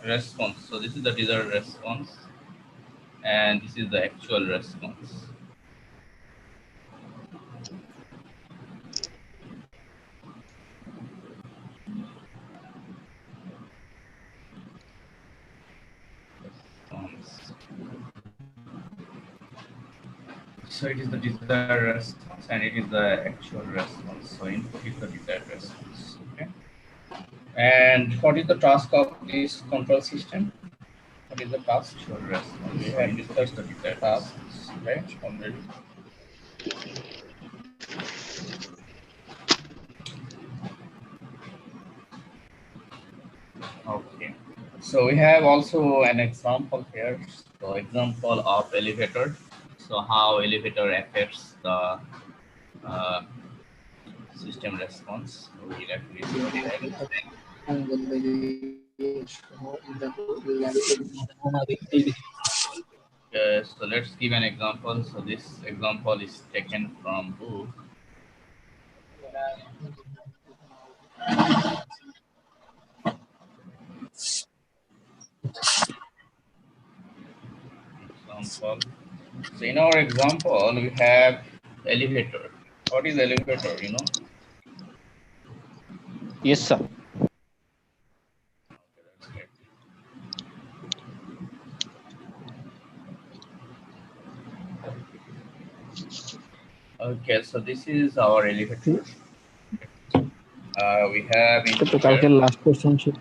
response. So this is the desired response, and this is the actual response. Response. So it is the desired response, and it is the actual response. So input is the desired response. Okay. And what is the task of this control system? What is the task? Actual response. We have discussed the desired tasks, right? Already. Okay. So we have also an example here. So example of elevator. So how elevator affects the uh, system response. We'll actually study that. So let's give an example. So this example is taken from book. Example. So in our example, we have elevator. What is elevator? You know? Yes, sir. Okay, that's great. Okay, so this is our elevator. We have তো input here. কালকে last question ছিল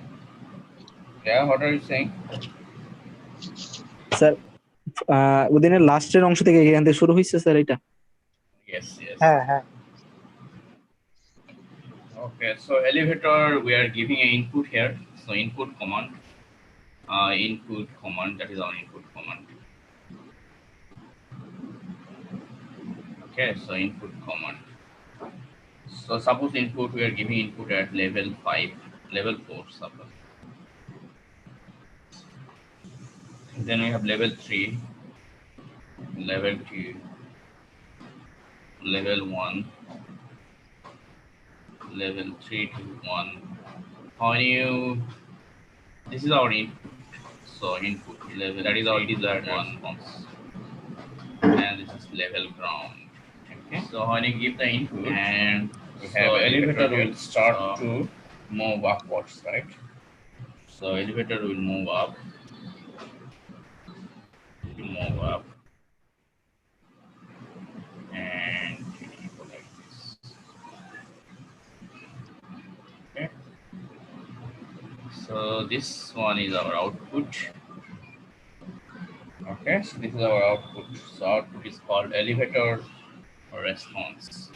Yeah, what are you saying? Sir ওদিনের লাস্টের অংশ থেকে এখান থেকে শুরু হয়েছে স্যার এটা Yes, yes. হ্যাঁ Okay, so elevator, we are giving an input here. So input command, that is our input command. Okay, so input command. So suppose input, we are giving input at level 5, level 4, suppose. Then we have level 3, level 2, level 1, level 3 to 1. When you, this is our input. So input level, that is our desired response. And this is level ground. Okay. So when you give the input, and we have elevator will start to move upwards, right? So elevator will move up. Move up. And go like this. Okay. So this one is our output. Okay, so this is our output. So output is called elevator response.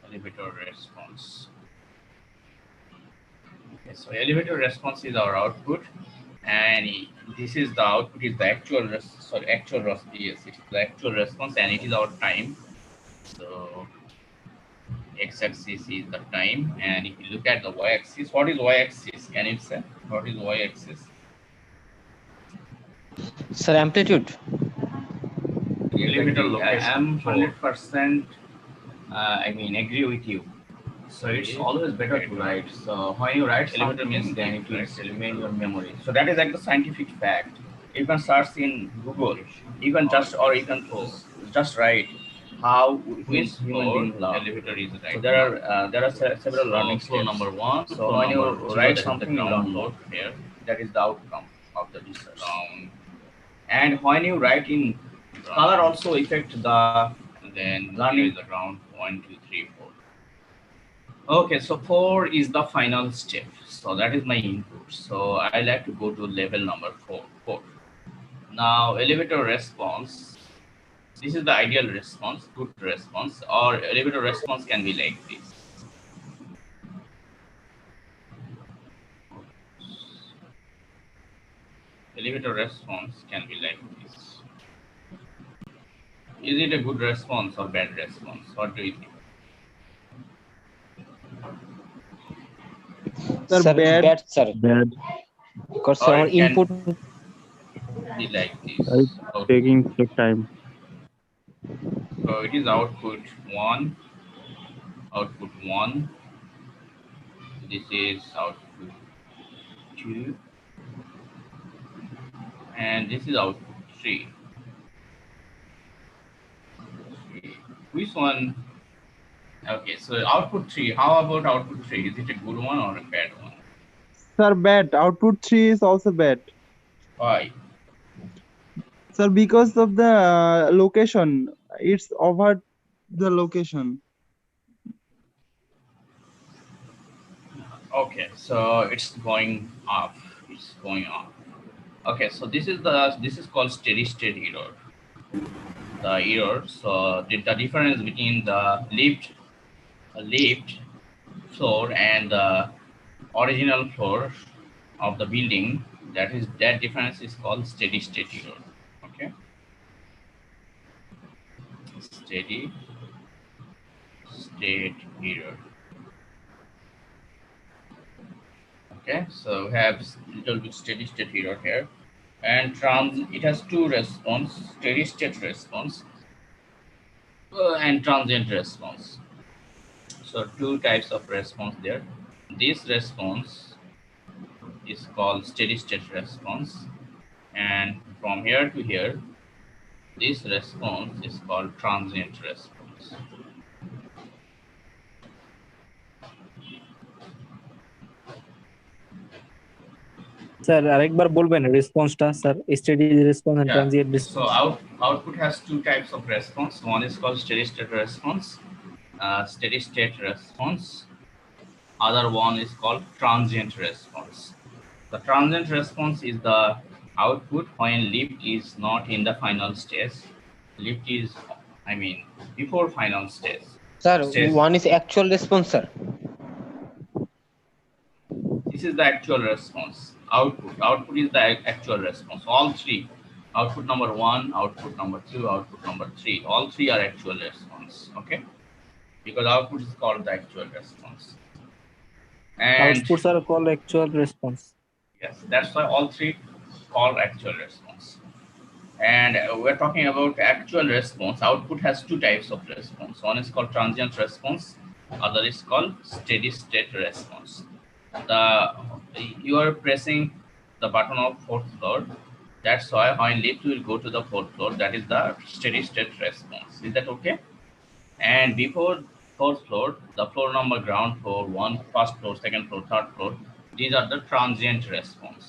Elevator response. Okay, so elevator response is our output, and this is the output is the actual yes, it is the actual response, and it is our time. So x-axis is the time, and if you look at the y-axis, what is y-axis? Can you say what is y-axis? Sir, amplitude. Elevator location. I am 100%. I mean, agree with you. So it's always better to write. So when you write elevator means then it will remain your memory. So that is like the scientific fact. You can search in Google. You can just or you can just write how which human being love. Elevator is right. So there are several learning steps. Number one. So when you write something in download here, that is the outcome of the research. And when you write in color also affect the then learning is the ground 1, 2, 3, 4. Okay, so 4 is the final step. So that is my input. So I like to go to level number 4. 4. Now elevator response. This is the ideal response, good response, or elevator response can be like this. Elevator response can be like this. Is it a good response or bad response? What do you think? Sir, bad, sir. Bad Because Or our it can input. be like this. Taking take time So it is output 1, output 1, this is output 2, and this is output 3. Which one? Okay, so output 3, how about output 3? Is it a good one or a bad one? Sir, bad. Output 3 is also bad. Why? Sir, because of the location. It's over the location. Okay, so it's going up. It's going up. Okay, so this is called steady state error. The error. So the difference between the lift floor and the original floor of the building, that difference is called steady state error. Okay, steady state error. Okay, so we have little bit steady state error here, and it has two response: steady state response and transient response. So two types of response there. This response is called steady state response, and from here to here, this response is called transient response. Sir আরেকবার বলবেন রেসপন্সটা sir steady response and Yeah. Transient So response output has two types of response. One is called steady state response. Steady state response. Other one is called transient response. The transient response is the output when lift is not in the final stage. Lift is, I mean, before final stage. Sir, Stage. one is actual response, sir. This is the actual response. Output is the actual response. All three. Output number 1, output number 2, output number 3. All three are actual response. Okay? Because output is called the actual response. And outputs আর কল actual response yes, that's why all three called actual response. And we're talking about actual response. Output has two types of response. One is called transient response. Other is called steady state response. You are pressing the button of fourth floor. That's why when lift will go to the fourth floor, that is the steady state response. Is that okay? And before fourth floor, the floor number ground floor, first floor, second floor, third floor, these are the transient response.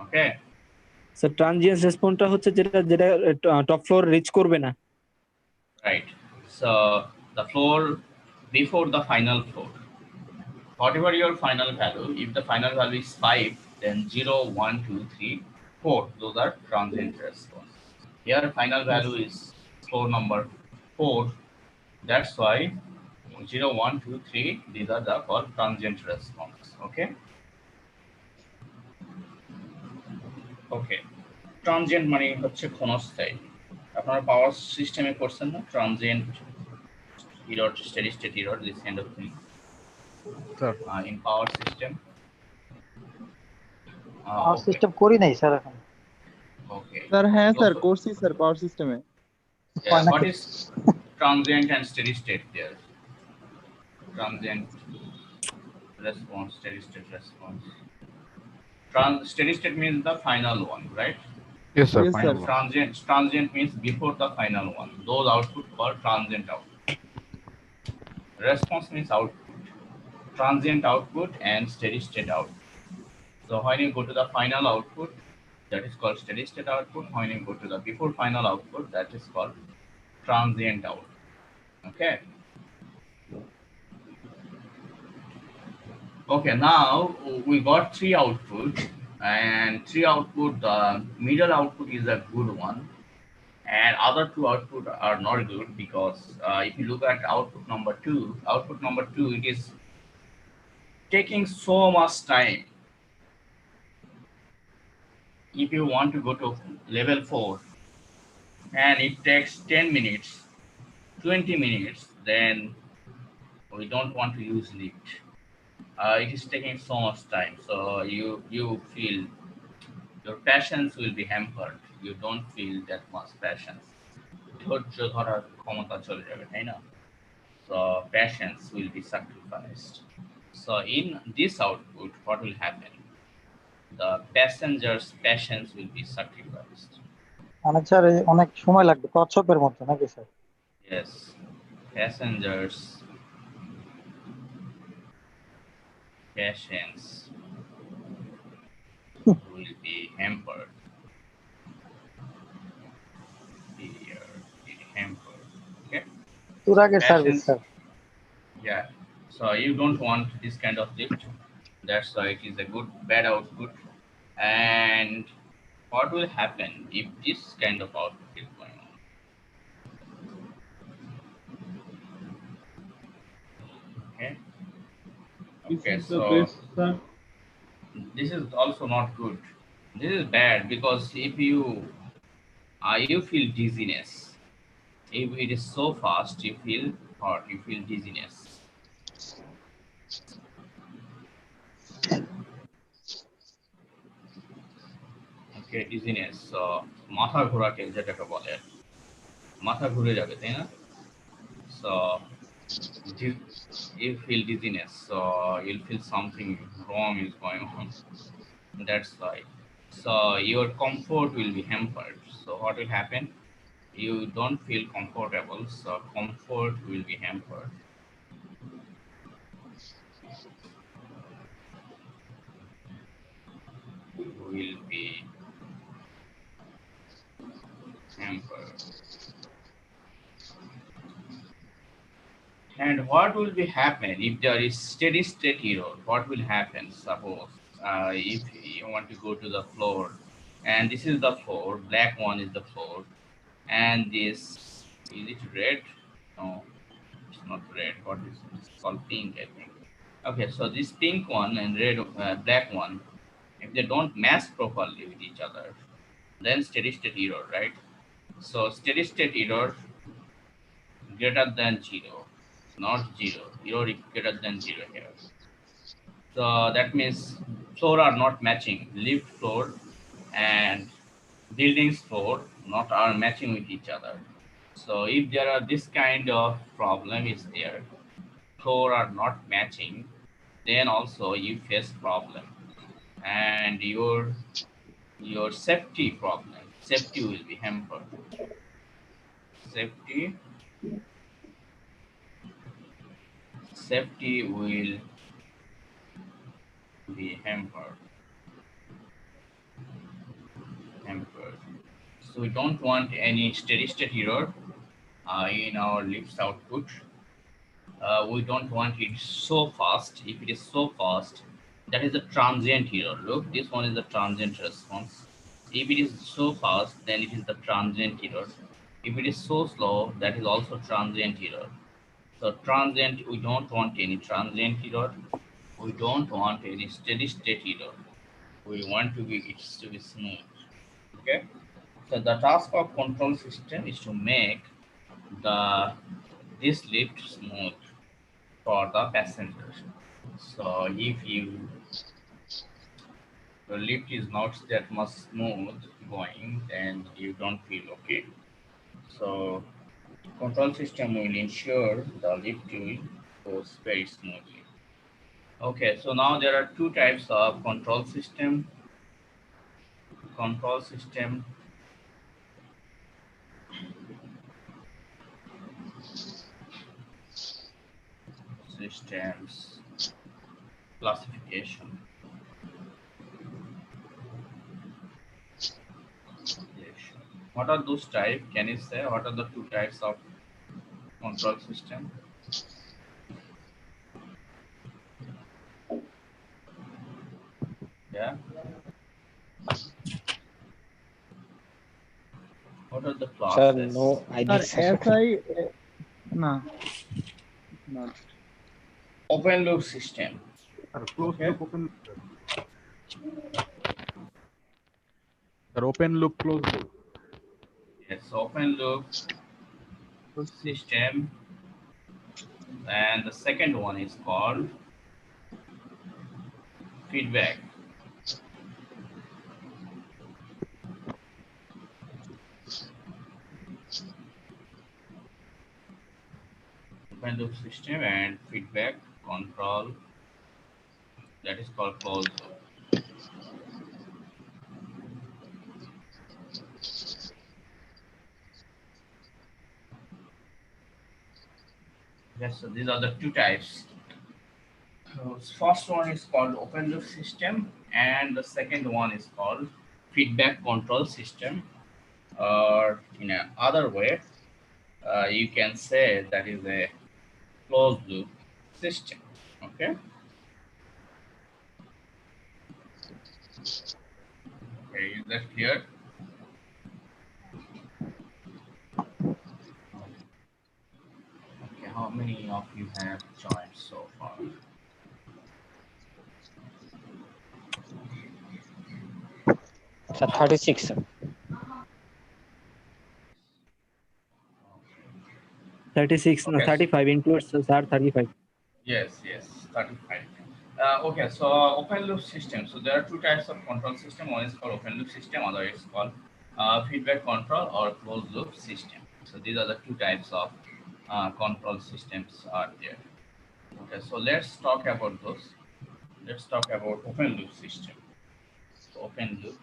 Okay. Sir transient রেসপন্সটা হচ্ছে যেটা যেটা top floor rich করবে না Right. So the floor before the final floor. Whatever your final value, if the final value is 5, then 0, 1, 2, 3, 4. Those are transient response. Here final value is floor number 4. That's why 0, 1, 2, 3, these are the called transient response. Okay. Okay. Transient মানে হচ্ছে ক্ষণস্থায়ী। আপনারা পাওয়ার সিস্টেমে করছেন না transient error, steady state error, this kind of thing. Sir. In power system. Power system করি নাই sir এখন Okay. Sir, হ্যাঁ স্যার করছি স্যার পাওয়ার সিস্টেমে। Yeah, what is transient and steady state there? Transient response, steady state response. Steady state means the final one, right? Yes, sir. Yes, Final sir. one. Transient means before the final one. Those output called transient output. Response means output. Transient output and steady state output. So when you go to the final output, that is called steady state output. When you go to the before final output, that is called transient output. Okay. Okay, now we got three output, and three output, the middle output is a good one, and other two output are not good because if you look at output number 2, it is taking so much time. If you want to go to level 4 and it takes 10 minutes, 20 minutes, then we don't want to use lift. It is taking so much time, so you feel your patience will be hampered. You don't feel that much patience. ধৈর্য ধরার ক্ষমতা চলে যাবে, তাই না? So patience will be sacrificed. So in this output, what will happen? The passenger's patience will be sacrificed. মানে sir অনেক সময় লাগবে কচ্ছপের মতো নাকি sir? Yes, passengers' patience will be hampered. Here, be hampered. Okay. তুরাগের service Patience. Sir. Yeah. So you don't want this kind of lift. That's why it is a good bad output. And what will happen if this kind of output is going on? Okay. Okay. So this is also not good. This is bad because if you feel dizziness. If it is so fast, you feel hot, you feel dizziness. Okay, dizziness. So মাথা ঘোরাকে যেটাকে বলে মাথা ঘুরে যাবে তাই না? So you feel dizziness, so you'll feel something wrong is going on. That's why. So your comfort will be hampered. So what will happen? You don't feel comfortable, so comfort will be hampered. Will be hampered. And what will be happen if there is steady state error? What will happen? Suppose if you want to go to the floor, and this is the floor, black one is the floor, and this is it red? No, it's not red. What is it? It's called pink, I think. Okay, so this pink one and red, black one, if they don't match properly with each other, then steady state error, right? So steady state error greater than 0, not 0. Error is greater than 0 here. So that means floor are not matching. Lift floor and buildings floor not are matching with each other. So if there are this kind of problem is there, floor are not matching, then also you face problem, and your safety will be hampered. Safety will be hampered. So we don't want any steady state error in our lifts output. We don't want it so fast. If it is so fast, that is a transient error. Look, this one is the transient response. If it is so fast, then it is the transient error. If it is so slow, that is also transient error. So transient, we don't want any transient error. We don't want any steady state error. We want it to be smooth. Okay. So the task of control system is to make this lift smooth for the passengers. So if the lift is not that much smooth going, then you don't feel okay. So control system will ensure the lift will go very smoothly. Okay, so now there are two types of control system. Control system systems classification. What are those types? Can you say what are the two types of control system? Yeah. What are the Sir, classes? no idea, Sir, sir. no, not. Open loop system. Closed Okay. loop, open loop. Sir, open loop, closed loop. Yes, open loop system. And the second one is called feedback. open loop system and feedback control, that is called closed loop. Yes, so these are the two types. So first one is called open loop system, and the second one is called feedback control system, or in another way, you can say that is a closed loop system. Okay. Okay, is that clear? Okay, how many of you have joined so far? Sir, 36, sir. 36, no, Okay. 35 includes sir 35. Yes, 35. Okay, so open loop system. So there are two types of control system. One is called open loop system, other is called feedback control or closed loop system. So these are the two types of control systems are there. Okay, so let's talk about those. Let's talk about open loop system. So open loop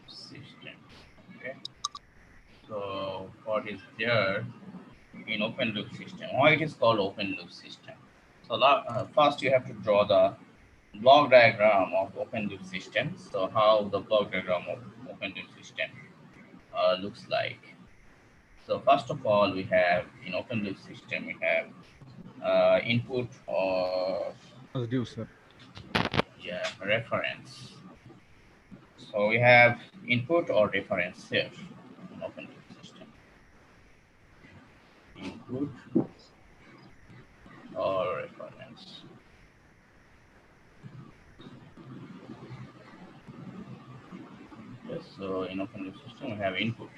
system. Okay, so what is there in open loop system? Why it is called open loop system? So first you have to draw the block diagram of open loop system. So how the block diagram of open loop system looks like. So first of all, we have in open loop system we have input or Transducer. reference. So we have input or reference here in open loop system. Input or reference. Yes, so in open loop system we have input.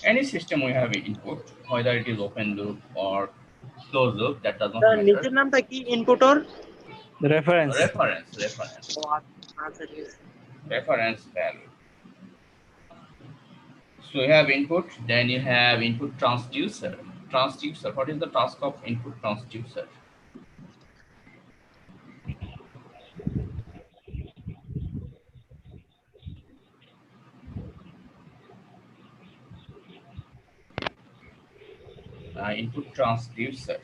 Any system we have input, whether it is open loop or closed loop, that does not matter. নিচের নামটা কি ইনপুটর Reference. Reference value. So you have input, then you have input transducer. Transducer, what is the task of input transducer? Input transducer.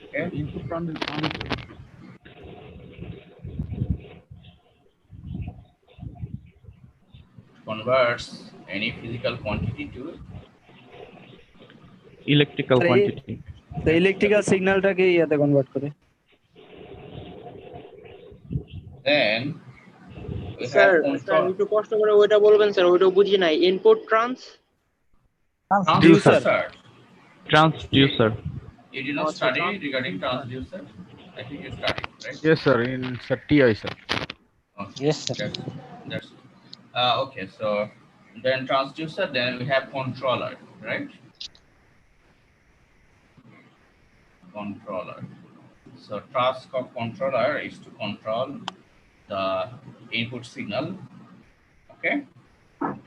Okay. Input transducer. Converts any physical quantity to electrical quantity তো electrical সিগন্যালটাকে ইয়াতে convert করে। Then we sir have control. একটু কষ্ট করে ওইটা বলবেন sir, ওইটা বুঝি নাই। Input Transducer. Transducer You did not study regarding transducer? I think you studied, right? Yes, sir. In TI, sir. Okay. Yes, sir. That's okay. So then transducer, then we have controller, right? Controller. So task of controller is to control the input signal. Okay.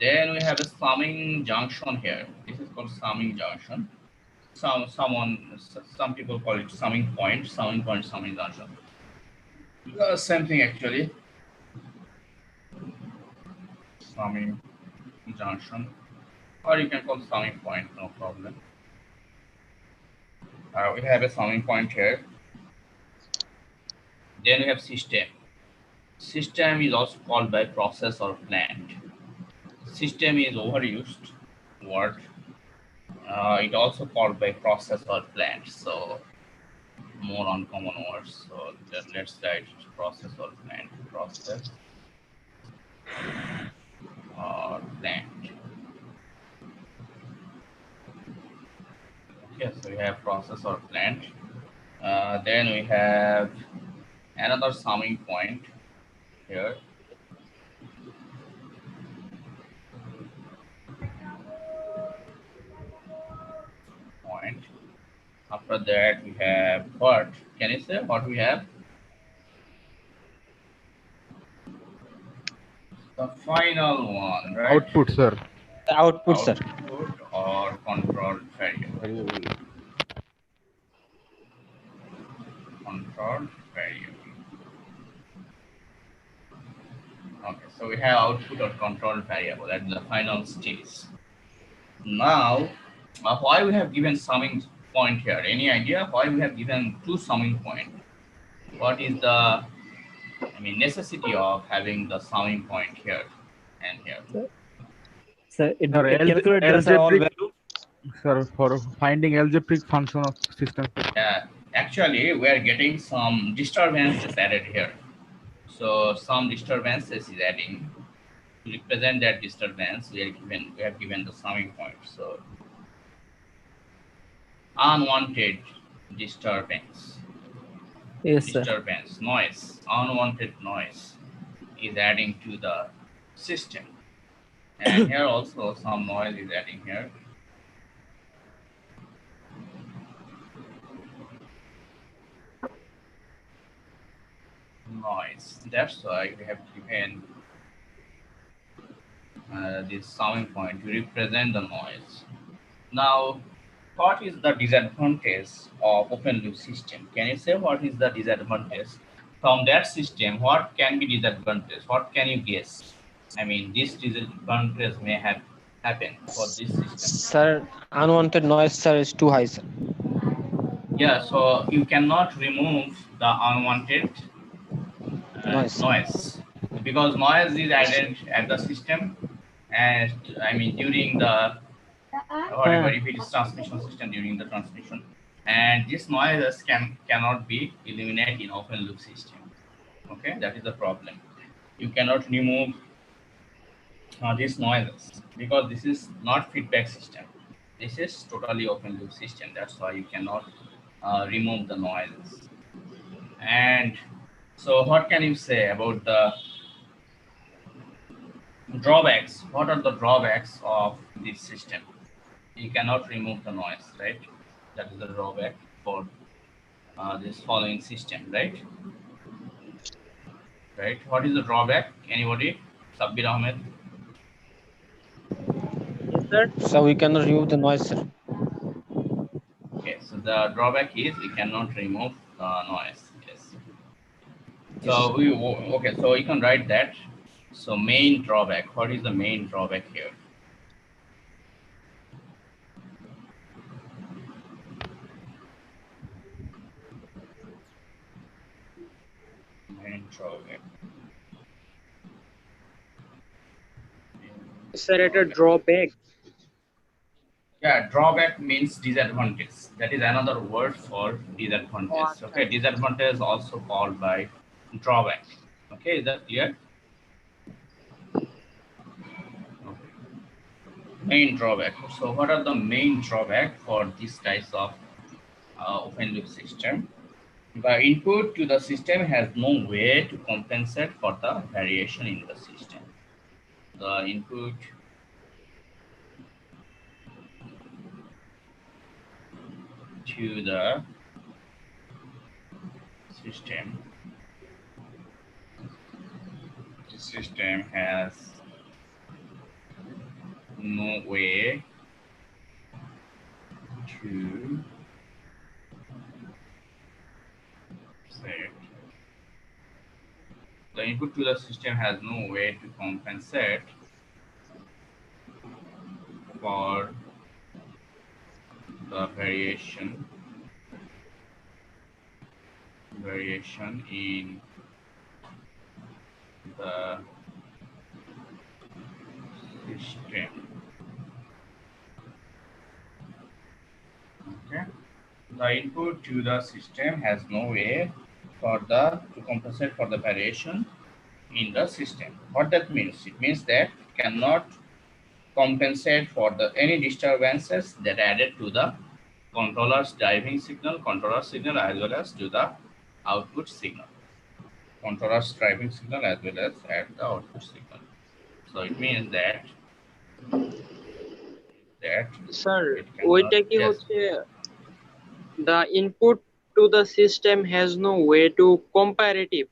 Then we have a summing junction here. This is called summing junction. Some people call it summing point, summing junction. Same thing actually. Summing junction, or you can call summing point, no problem. We have a summing point here. Then we have system. System is also called by process or plant. System is overused word. It also called by process or plant. So more uncommon words. So let's write process or plant. Process or plant. Yes, we have process or plant. Then we have another summing point here. Point. After that we have what? Can you say what we have? The final one, right? Output, sir. The output, sir. Output or controlled variable. Variable. Controlled variable. Okay, so we have output or controlled variable. That's the final stage. Now, why we have given summing point here? Any idea why we have given two summing point? What is the, necessity of having the summing point here and here? Sir, it Sir, calculates all algebraic, value. sir, for finding algebraic function of system. Actually, we are getting some disturbances added here. So some disturbances is adding. To represent that disturbance, we have given the summing point. So unwanted disturbance. Yes, sir. Disturbance, noise, unwanted noise is adding to the system. And here also some noise is adding here. Noise. That's why we have given this summing point to represent the noise. Now, what is the disadvantage of open loop system? Can you say what is the disadvantage? From that system, what can be disadvantage? What can you guess? This disadvantage may have happened for this system. Sir, unwanted noise, sir, is too high, sir. Yeah, so you cannot remove the unwanted noise because noise is added at the system, and during the whatever, if it is transmission system, during the transmission, and this noises cannot be eliminated in open loop system. Okay, that is the problem. You cannot remove these noises because this is not feedback system. This is totally open loop system. That's why you cannot remove the noises. And so what can you say about the drawbacks? What are the drawbacks of this system? You cannot remove the noise, right? That is the drawback for this following system, right? Right. What is the drawback? Anybody? Sabbir Ahmed. Yes, sir. So we cannot remove the noise, sir. Okay, so the drawback is we cannot remove the noise. Yes. So so you can write that. So main drawback. What is the main drawback here? Main drawback. Sir, at a drawback. Yeah, drawback means disadvantage. That is another word for disadvantage. Okay, disadvantage is also called by drawback. Okay, is that clear? Main drawback. So what are the main drawback for this types of open loop system? The input to the system has no way to compensate for the variation in the system. The input to the system has no way to say it. The input to the system has no way to compensate for the variation in the system. Okay, the input to the system has no way to compensate for the variation in the system. What that means? It means that it cannot compensate for any disturbances that are added to the controller's driving signal, controller signal, as well as to the output signal. Controller's driving signal as well as at the output signal. So it means that Sir, it cannot- ওইটা কি yes. হচ্ছে the input to the system has no way to comparative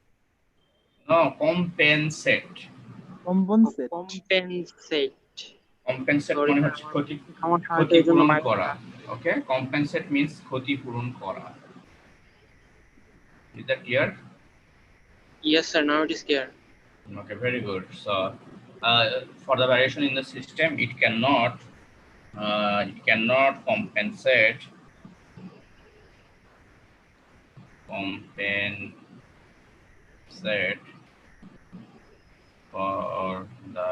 No, compensate. Compensate compensate. Compensate Sorry, মানে হচ্ছে সমস্যা হয়তো এই জন্য ক্ষতিপূরণ পাইলাম করা। না। ওকে, কম্পেনসেট মিন্স ক্ষতিপূরণ করা। Is that clear? Yes, sir. Now it is clear. Okay, very good. So for the variation in the system, it cannot compensate for the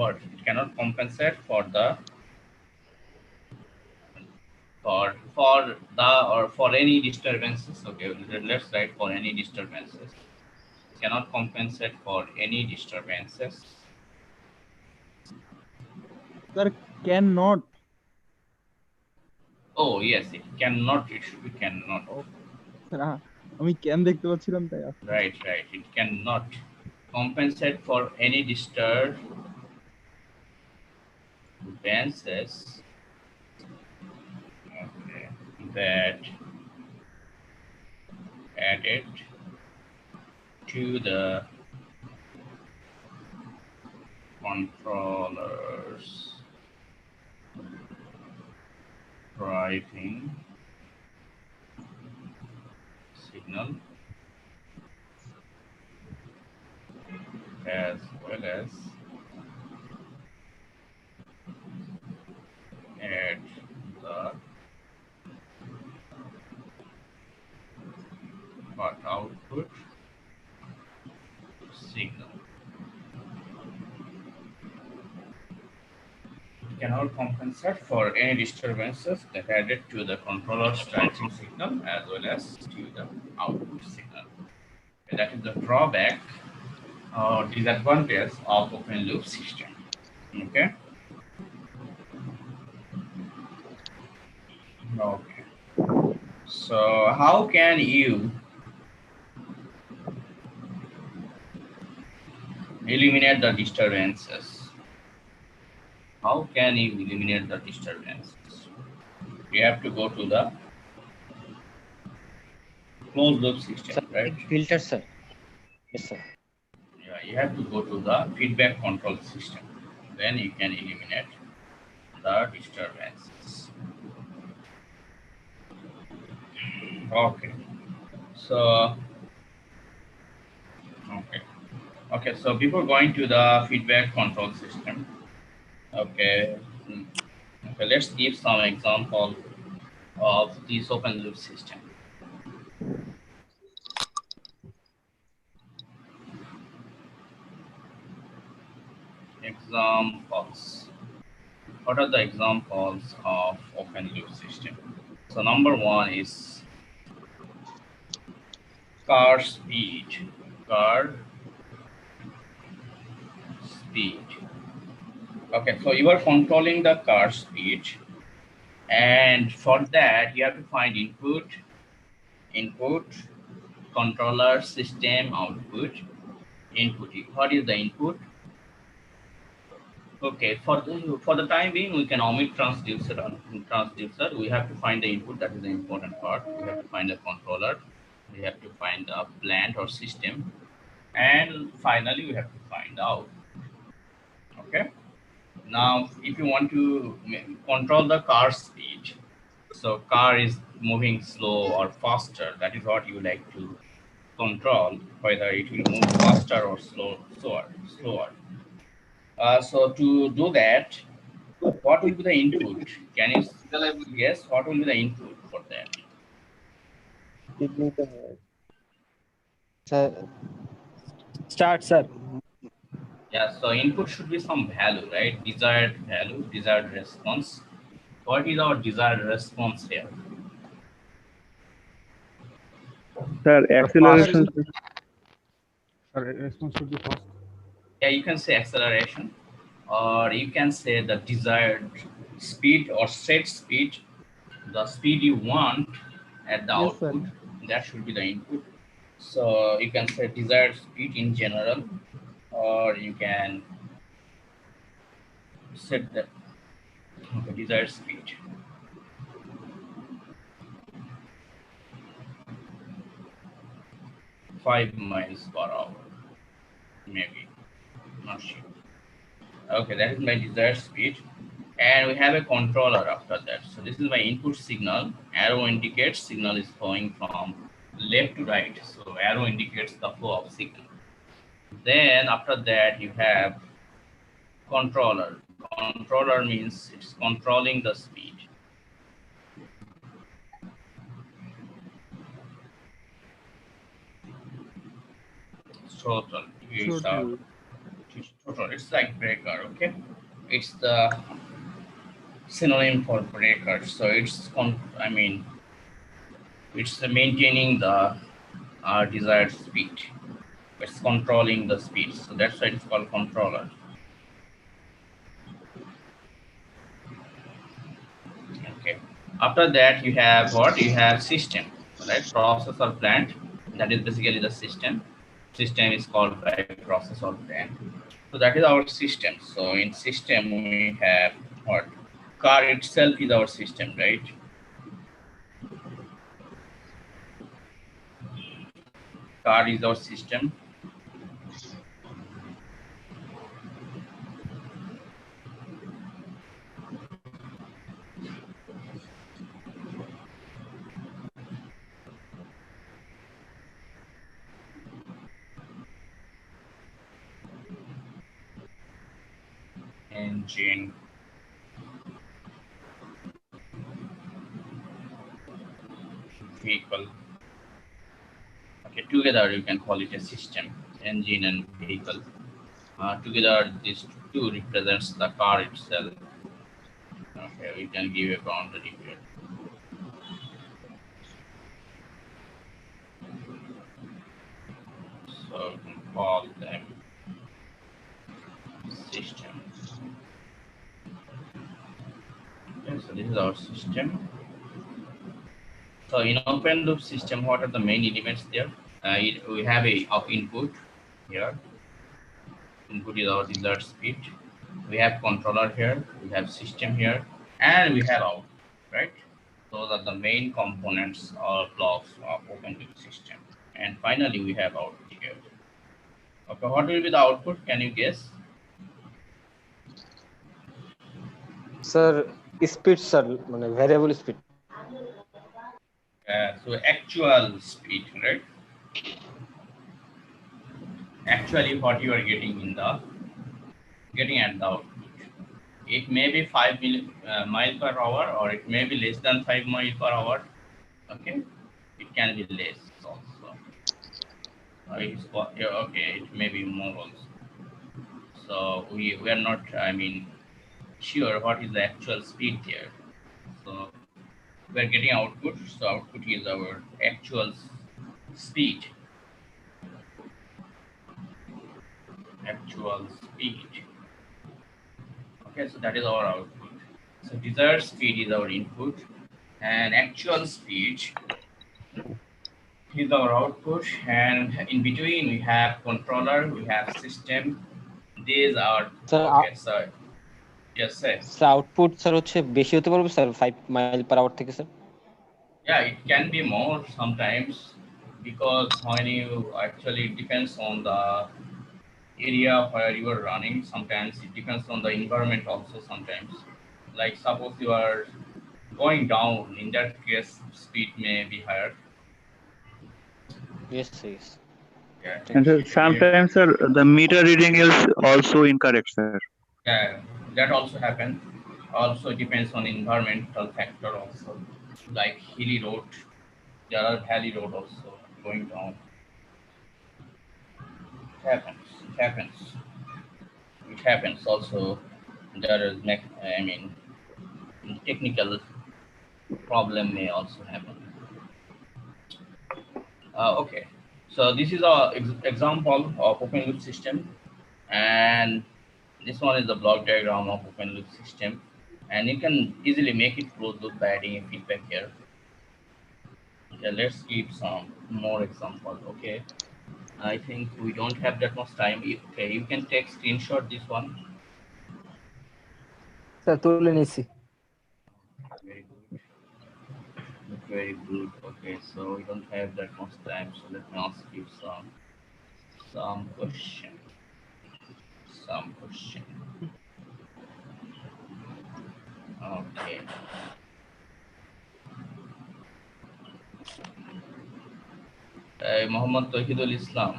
what? It cannot compensate for any disturbances. Okay, let's write for any disturbances. Cannot compensate for any disturbances. Sir can not. Oh yes, it cannot. It should be cannot. Sir আমি can দেখতে পাচ্ছিলাম তাই Right. It cannot compensate for any disturbances, okay, that added to the controller's driving signal, as well as add the output signal. Cannot compensate for any disturbances that added to the controller's driving signal as well as to the output signal. And that is the drawback or disadvantage of open loop system. Okay. Okay. So how can you eliminate the disturbances? How can you eliminate the disturbances? You have to go to the closed loop system, Sir, right? filter, sir. Yes, sir. Yeah, you have to go to the feedback control system. Then you can eliminate the disturbances. Okay. So okay. So before going to the feedback control system, okay, let's give some example of this open loop system. Examples. What are the examples of open loop system? So number one is car speed. Okay, so you are controlling the car speed, and for that you have to find input, controller system output. What is the input? Okay, for the time being, we can omit transducer. We have to find the input. That is the important part. We have to find the controller. We have to find the plant or system, and finally we have to find out. Okay. Now, if you want to control the car speed, so car is moving slow or faster. That is what you like to control, whether it will move faster or slower. So to do that, what will be the input? Can you guess what will be the input for that? Sir, start sir. Yeah, so input should be some value, right? Desired value, desired response. What is our desired response here? Sir, acceleration. Response should be fast. Yeah, you can say acceleration, or you can say the desired speed or set speed, the speed you want at the Yes, sir. output. That should be the input. So you can say desired speed in general, or you can set the desired speed. Five miles per hour. maybe, not sure. Okay, that is my desired speed. And we have a controller after that. So this is my input signal. Arrow indicates signal is flowing from left to right. So arrow indicates the flow of signal. Then after that you have controller. Controller means it's controlling the speed. Throttle is our throttle. It's like breaker, okay? It's the synonym for breaker. So it's it's maintaining the desired speed. It's controlling the speed. So that's why it's called controller. Okay. After that, you have what? You have system, right? Processor plant. That is basically the system. System is called by processor plant. So that is our system. So in system we have what? Car itself is our system, right? Car is our system. Engine. Vehicle. Okay, together you can call it a system. Engine and vehicle. Together these two represents the car itself. Okay, we can give a boundary here. So we can call them system. Okay, so this is our system. So in open loop system, what are the main elements there? We have a input here. Input is our desired speed. We have controller here. We have system here, and we have output, right? Those are the main components or blocks of open loop system. And finally, we have output here. Okay, what will be the output? Can you guess? Sir, speed, sir, variable speed. So actual speed, right? Actually, what you are getting at the output. It may be 5 mile per hour, or it may be less than 5 mile per hour. Okay, it can be less also. Okay, it may be more also. So we are not, sure what is the actual speed there. So we are getting output. So output is our actual speed. Actual speed. Okay, so that is our output. So desired speed is our input, and actual speed is our output. And in between we have controller, we have system. These are Sir, okay. So yes, sir. Output sir হচ্ছে বেশি হতে পারবে sir 5 mile per hour থেকে sir? Yeah, it can be more sometimes, because when you actually it depends on the area where you are running. Sometimes it depends on the environment also. Sometimes, like suppose you are going down, in that case speed may be higher. Yes, yes. Yeah. And sometimes, sir, the meter reading is also incorrect, sir. Yeah, that also happens. Also depends on environmental factor also, like hilly road. There are valley road also going down. It happens. It happens. It happens also. There is technical problem may also happen. Okay, so this is a example of open loop system, and this one is the block diagram of open loop system, and you can easily make it closed loop by adding a feedback here. Okay, let's give some more example. Okay, I think we don't have that much time. Okay, you can take screenshot this one. Sir তুলে নিছি। Very good. Very good. Okay, so we don't have that much time, so let me ask you some question. some question. Okay. Muhammad Tawhidul Islam.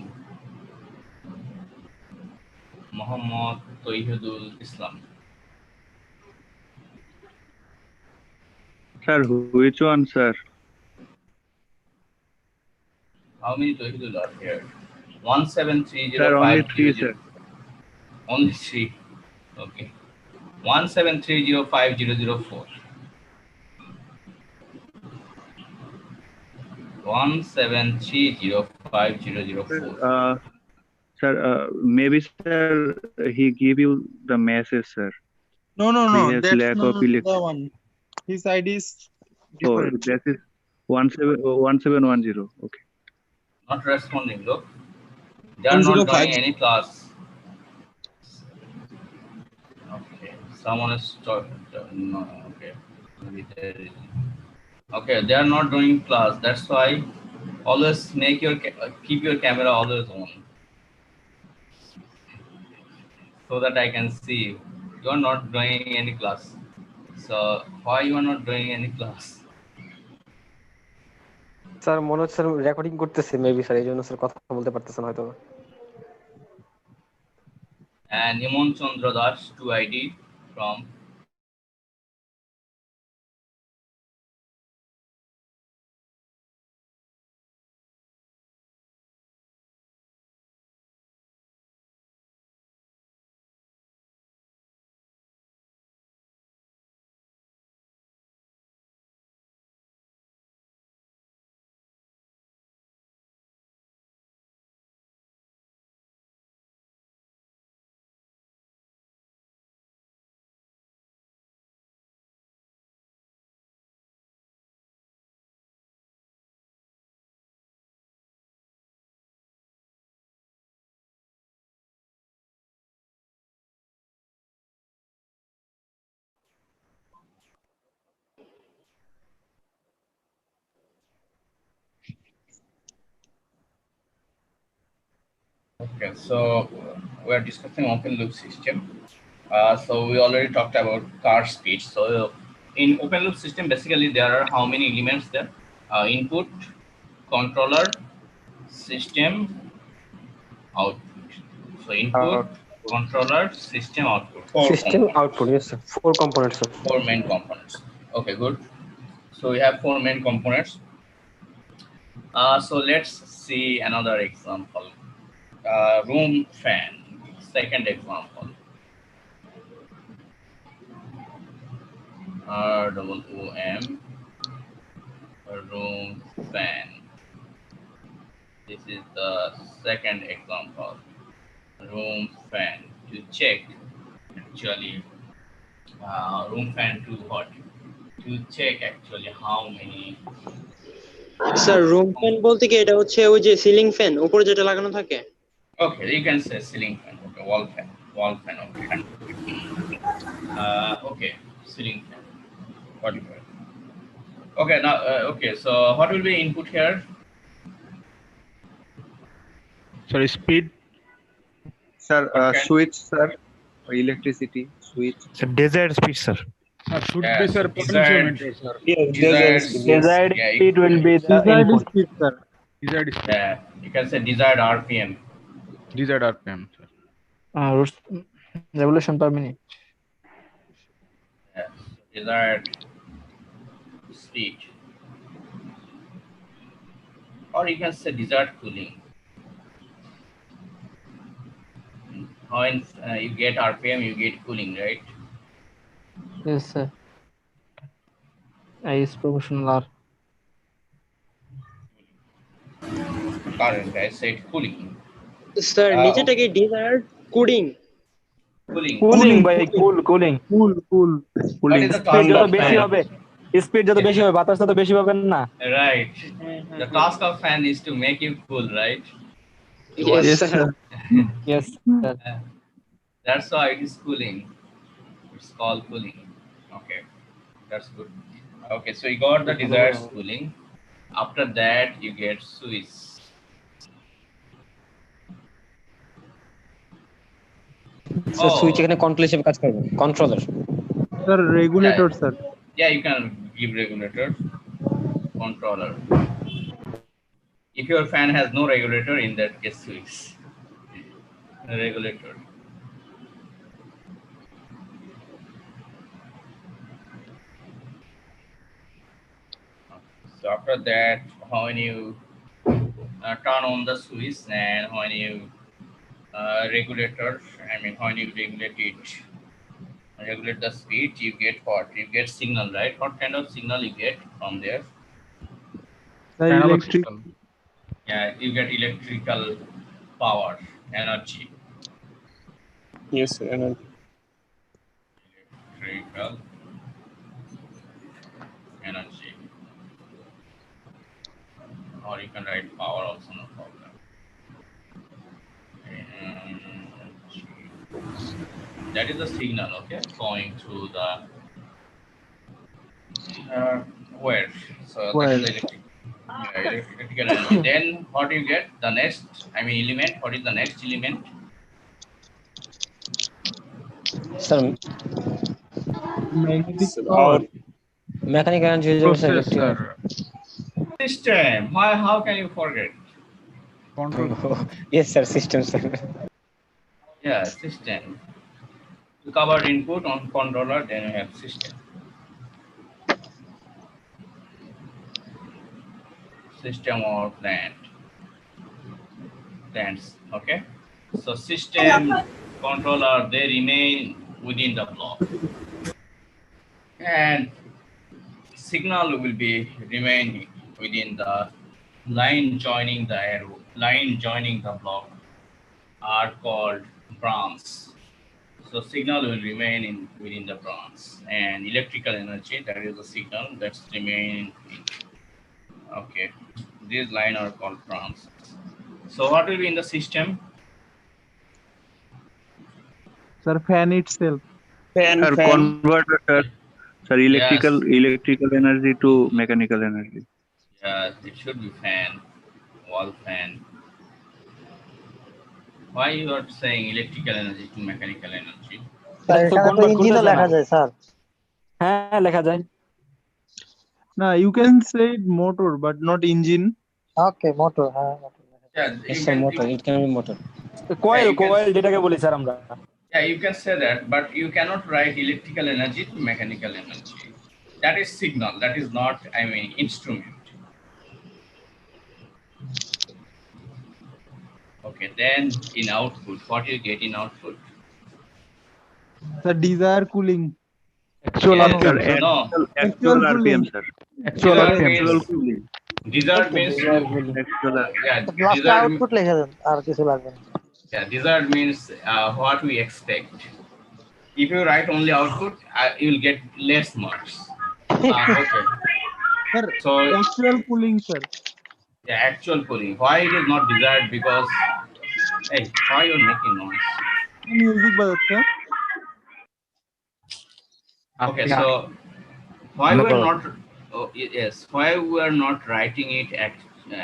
Muhammad Tawhidul Islam. Sir, which one, sir? How many Tawhidul are here? Sir, only 3, 1730500. sir. Only 3. Okay. 173050004. 173050004. Sir, maybe, sir, he give you the message, sir. No, He has that's lack not of elect. the one. His ID is Oh, different. that is 1710. Okay. Not responding, look. They are not 105. joining any class. Okay. Someone is talking. No, okay. Maybe there is. Okay, they are not doing class. That's why always make your keep your camera always on, so that I can see you. You are not doing any class. So why you are not doing any class? Sir মনে হচ্ছে sir recording করতেছে maybe sir এই জন্য sir কথা বলতে পারতেছেন হয়তো। And Nimon Chandra Das 2ID from Okay, so we are discussing open loop system. So we already talked about car speed. So in open loop system, basically there are how many elements there? Input, controller, system, output. So input, controller, system, output. Four system components. Output yes sir 4 components sir. Four main components. Okay, good. So we have four main components. So let's see another example. Room fan. Second example. ROOM. Room fan. This is the second example. Room fan. To check actually room fan to what? To check actually how many. Sir room fan বলতে কি এটা হচ্ছে ওই যে ceiling fan উপরে যেটা লাগানো থাকে? Okay, you can say ceiling fan. Okay, wall fan. Wall fan. Okay. Okay, ceiling fan. Whatever. Okay, now okay. So what will be input here? Sorry, speed. Sir, Okay. switch, sir. Electricity switch. Desired speed, sir. Should Yes, be, sir, desired- potentiometer, sir. Desired yeah, speed will be the Desired input. speed, sir. Desired speed. Yeah, you can say desired RPM. Desired RPM, sir. Revolution per minute. Yes, desired speed. Or you can say desired cooling. When you get RPM, you get cooling, right? Yes, sir. I use proportional R. Current, I said cooling. Sir নিচেটাকে desired cooling. Cooling by cooling. Cool. What is the speed task যত of বেশি fan? হবে, speed যত বেশি হবে বাতাস তত বেশি পাবেন না। Right. The task of fan is to make you cool, right? Yes, sir. Yes, sir. That's why it is cooling. It's called cooling. Okay, that's good. Okay, so you got the desired cooling. After that, you get switch. Sir switch Oh, এখানে control হিসেবে কাজ করবে, controller. Sir, regulator, sir. yeah, you can give regulator, controller. If your fan has no regulator, in that case, switch. Regulator. So after that, when you turn on the switch and when you regulator, I mean when you regulate it, regulate the speed, you get what? You get signal, right? What kind of signal you get from there? The Analog electric. signal. Yeah, you get electrical power, energy, Yes, sir. electrical energy, or you can write power also, no problem. Energy. That is the signal, okay, going through the wire. So that Wire. is the electrical energy. Then what do you get? The next, I mean, element. What is the next element? Sir Magnetic Our power. Mechanical energy হয়ে যাবে sir, electrical. Processor. System. Why? How can you forget? Control. Yes sir, system sir. Yeah, system. To cover input on controller, then you have system. System or plants. Okay. So system, controller, they remain within the block, and signal will be remaining within the line joining the arrow. Line joining the block are called branch. So signal will remain within the branch, and electrical energy, that is the signal that's remain. Okay, these line are called branches. So what will be in the system? Sir, fan itself. Sir, converter, sir. Sir, electrical energy to mechanical energy. Yeah, it should be fan, wall fan. Why you are saying electrical energy to mechanical energy? Sir এটা তো এখানে তো convert ইঞ্জিনও করতেছে লেখা না। যায় sir. হ্যাঁ, লেখা যায়। Now you can say motor, but not engine. Okay, motor, হ্যাঁ motor. Yeah, yes sir, motor, it can be motor. Coil you can- coil যেটাকে বলি স্যার আমরা। Yeah, you can say that, but you cannot write electrical energy to mechanical energy. That is signal. That is not, I mean, instrument. Okay, then in output, what you get in output? The desired cooling. Actual Yes, RPM, Sir, sir. no. actual Actual RPM, sir. Actual Desired RPM. means, Actual cooling. desired means, Actual yeah, লাস্টে desired, output লিখে দেন, আর কিছু লাগবে না। yeah, desired means what we expect. If you write only output, you will get less marks. Okay. Sir, So actual cooling, sir. the actual cooling. Why it is not desired? Because, hey, why you're making noise? Music বাজাচ্ছে। Okay, so why we are not? Oh, yes, why we are not writing it at?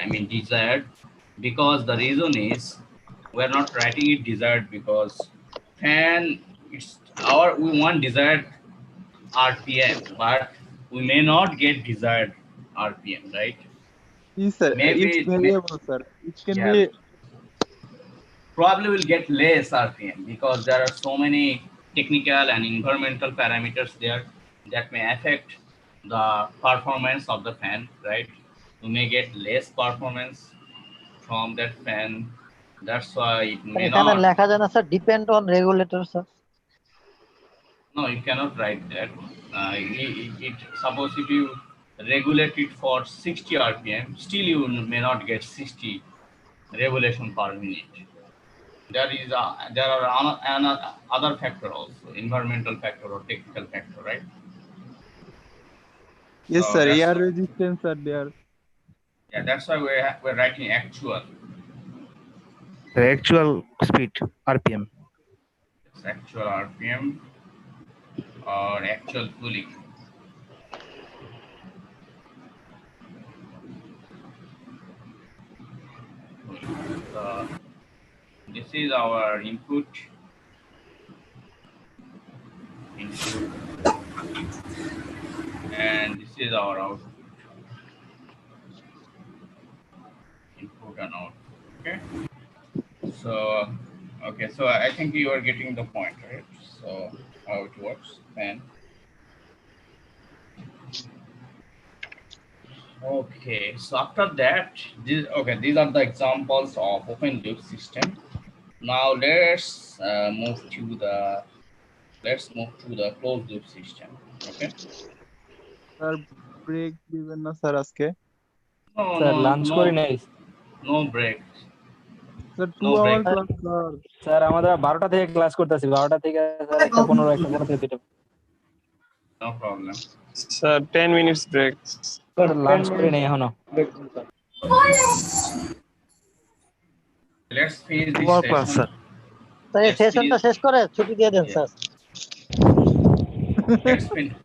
I mean, desired, because the reason is we are not writing it desired because fan. It's we want desired RPM, but we may not get desired RPM, right? Yes, sir. Maybe It's variable, sir. It can Yeah. be. Probably will get less RPM because there are so many technical and environmental parameters there that may affect the performance of the fan, right? You may get less performance from that fan. That's why it may এখানে not. লেখা যায় না sir, depend on regulator sir. No, you cannot write that. Suppose if you regulate it for 60 RPM, still you may not get 60 revolution per minute. There are other factor also, environmental factor or technical factor, right? Yes, So sir. that's Air why- resistance are there. Yeah, that's why we're writing actual. The actual speed, RPM. It's actual RPM or actual cooling. This is our input. input, and this is our output, input and output. Okay. So, okay, so I think you are getting the point, right? So, how it works, and okay, so after that, these are the examples of open loop system. Now let's move to the closed loop system. Okay. Sir break দিবেন না sir আজকে? No, sir no, lunch no, করি নাই। no break. Sir 2 No hour break. Class sir. Sir আমাদের 12টা থেকে class করতেছি, 12টা থেকে স্যার 1:15, 1:15 থেকে 2টা। No problem. Sir 10 minutes break. Sir lunch করি নাই এখনো। Let's finish 2 this hour class, session. sir. তাই Let's সেশনটা finish. শেষ করে ছুটি দিয়ে দেন Yeah. Sir. Let's finish.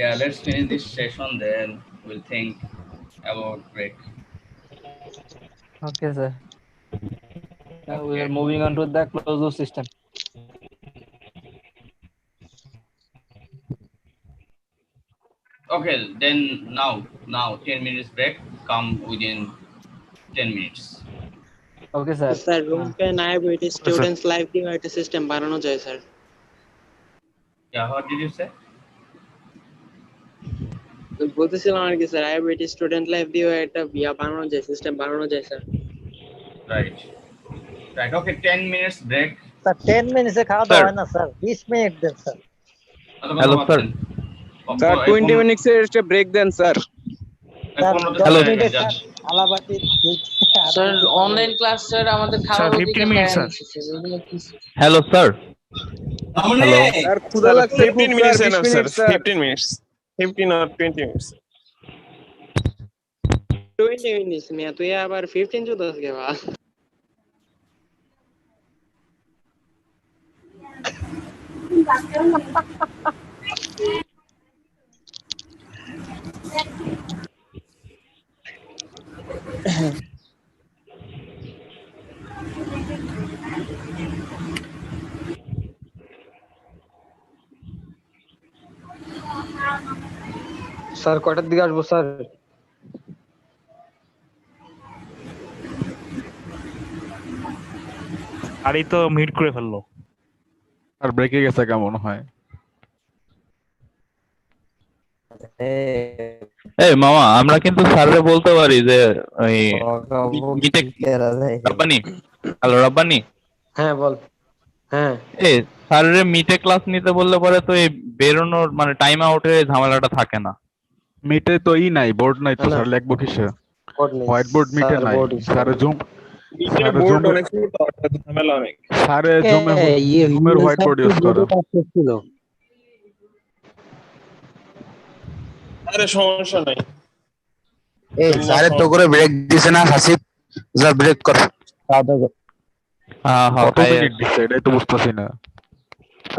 Yeah, let's finish this session. Then we'll think about break. Okay, sir. Now we Okay. are moving on to the closed loop system. Okay. Then now 10 minutes break. Come within 10 minutes. Okay, sir. Sir room pen আইএবইটি students live দিয়ে একটা system বানানো যায় sir. Yeah. What did you say? বলতেছিলাম আর কি sir, আইএবইটি student live দিয়ে একটা বানানো যায়, সিস্টেম বানানো যায় sir. Right. Right. Okay. 10 minutes break. Sir 10 মিনিটে খাওয়া দাওয়া হয় না স্যার, 20 মিনিট দেন স্যার। Hello, sir. স্যার 20 মিনিটসের একটা ব্রেক দেন স্যার। স্যার 10 মিনিটে স্যার আলাবাতি স্যার অনলাইন ক্লাস স্যার আমাদের খাওয়ার 15 minutes, sir. Hello sir. Hello sir ক্ষুধা লাগছে, 15 minutes enough sir, 15 minutes, 15 or 20 minutes. 20 minutes মিয়া, তুই আবার 15 চুদাস কে বা? স্যার কয়টার দিকে আসবো স্যার? আর এই তো মিট করে ফেললো। আর ব্রেকে গেছে কেমন হয়? এই মামা, আমরা কিন্তু স্যাররে বলতে পারি যে ওই মিটে রাব্বানি, হ্যালো রাব্বানি, হ্যাঁ বল। হ্যাঁ এই স্যাররে মিটে ক্লাস নিতে বললে পরে তো এই বেরোনোর মানে টাইম আউটের ঝামেলাটা থাকে না। মিটে তো নাই, বোর্ড নাই তো, না, না। স্যার লিখবো কিসে? বোর্ড নেই হোয়াইট বোর্ড মিটে স্যার, নাই। বোর্ড স্যারে জুম মিটের বোর্ড অনেক ছোট, ঝামেলা অনেক। স্যারে জুমের হোয়াইট বোর্ড ইউজ করে। আরে সমস্যা নাই। এই স্যারে তো করে ব্রেক দিছে না হাসিব, যা ব্রেক কর। হ্যাঁ হ্যাঁ, কত মিনিট দিচ্ছে এটাই তো বুঝতেছি না।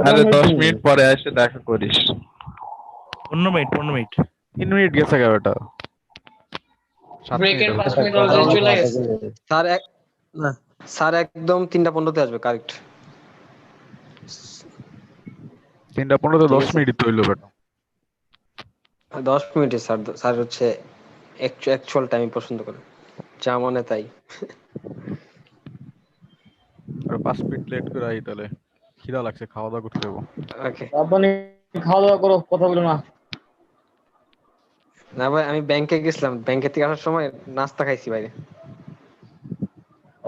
আরে 10 মিনিট পরে এসে দেখা করিস। 15 মিনিট 3 মিনিট গেছে গাড়িটা। ব্রেকের 5 মিনিট অলরেডি চলে গেছে। স্যার একদম 3:15 তে আসবে কারেক্ট। 3:15 তো 10 মিনিট তো হইলো বেটা। 10 মিনিটে স্যার, স্যার হচ্ছে অ্যাকচুয়াল টাইম পছন্দ করে, যা মনে তাই। আর 5 মিনিট লেট করে আই তাহলে খিদা লাগছে, খাওয়া দাওয়া করতে হবে। ওকে রাব্বানি খাওয়া দাওয়া করো, কথা বলো না। না ভাই, আমি ব্যাংকে গেছিলাম, ব্যাংকে থেকে আসার সময় নাস্তা খাইছি বাইরে।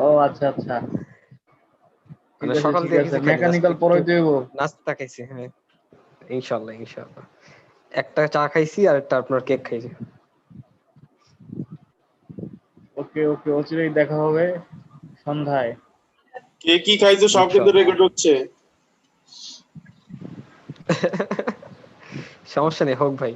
ও আচ্ছা আচ্ছা, মানে সকাল থেকে কিছু খাইনি, মেকানিক্যাল পড়াই দেব। নাস্তা খাইছি। হ্যাঁ ইনশাআল্লাহ ইনশাআল্লাহ। একটা চা খাইছি আর একটা আপনার কেক খাইছি। ওকে ওকে, অচিরেই দেখা হবে সন্ধ্যায়। কে কি খাইছো সব কিন্তু রেকর্ড হচ্ছে। সমস্যা নেই, হোক ভাই।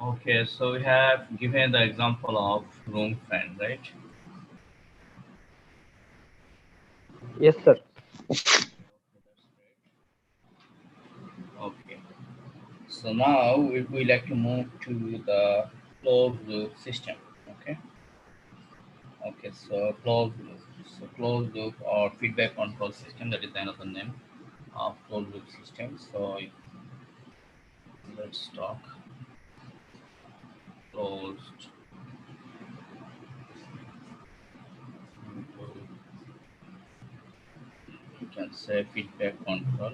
Okay, so we have given the example of room fan, right? Yes, sir. Okay. So now we like to move to the closed loop system. Okay. Okay. So closed loop. So closed loop or feedback control system. That is another name of closed loop system. So let's talk closed. You can say feedback control.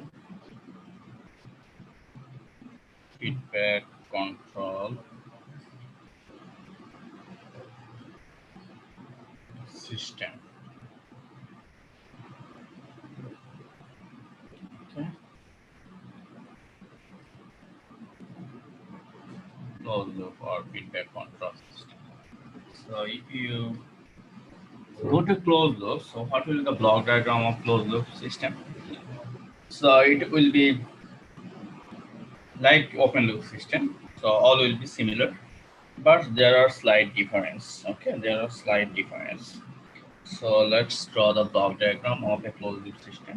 Feedback control system. Okay. Closed loop or feedback control system. So if you go to closed loop, so what will be the block diagram of closed loop system? So it will be like open loop system. So all will be similar, but there are slight difference. Okay, there are slight difference. So let's draw the block diagram of a closed loop system.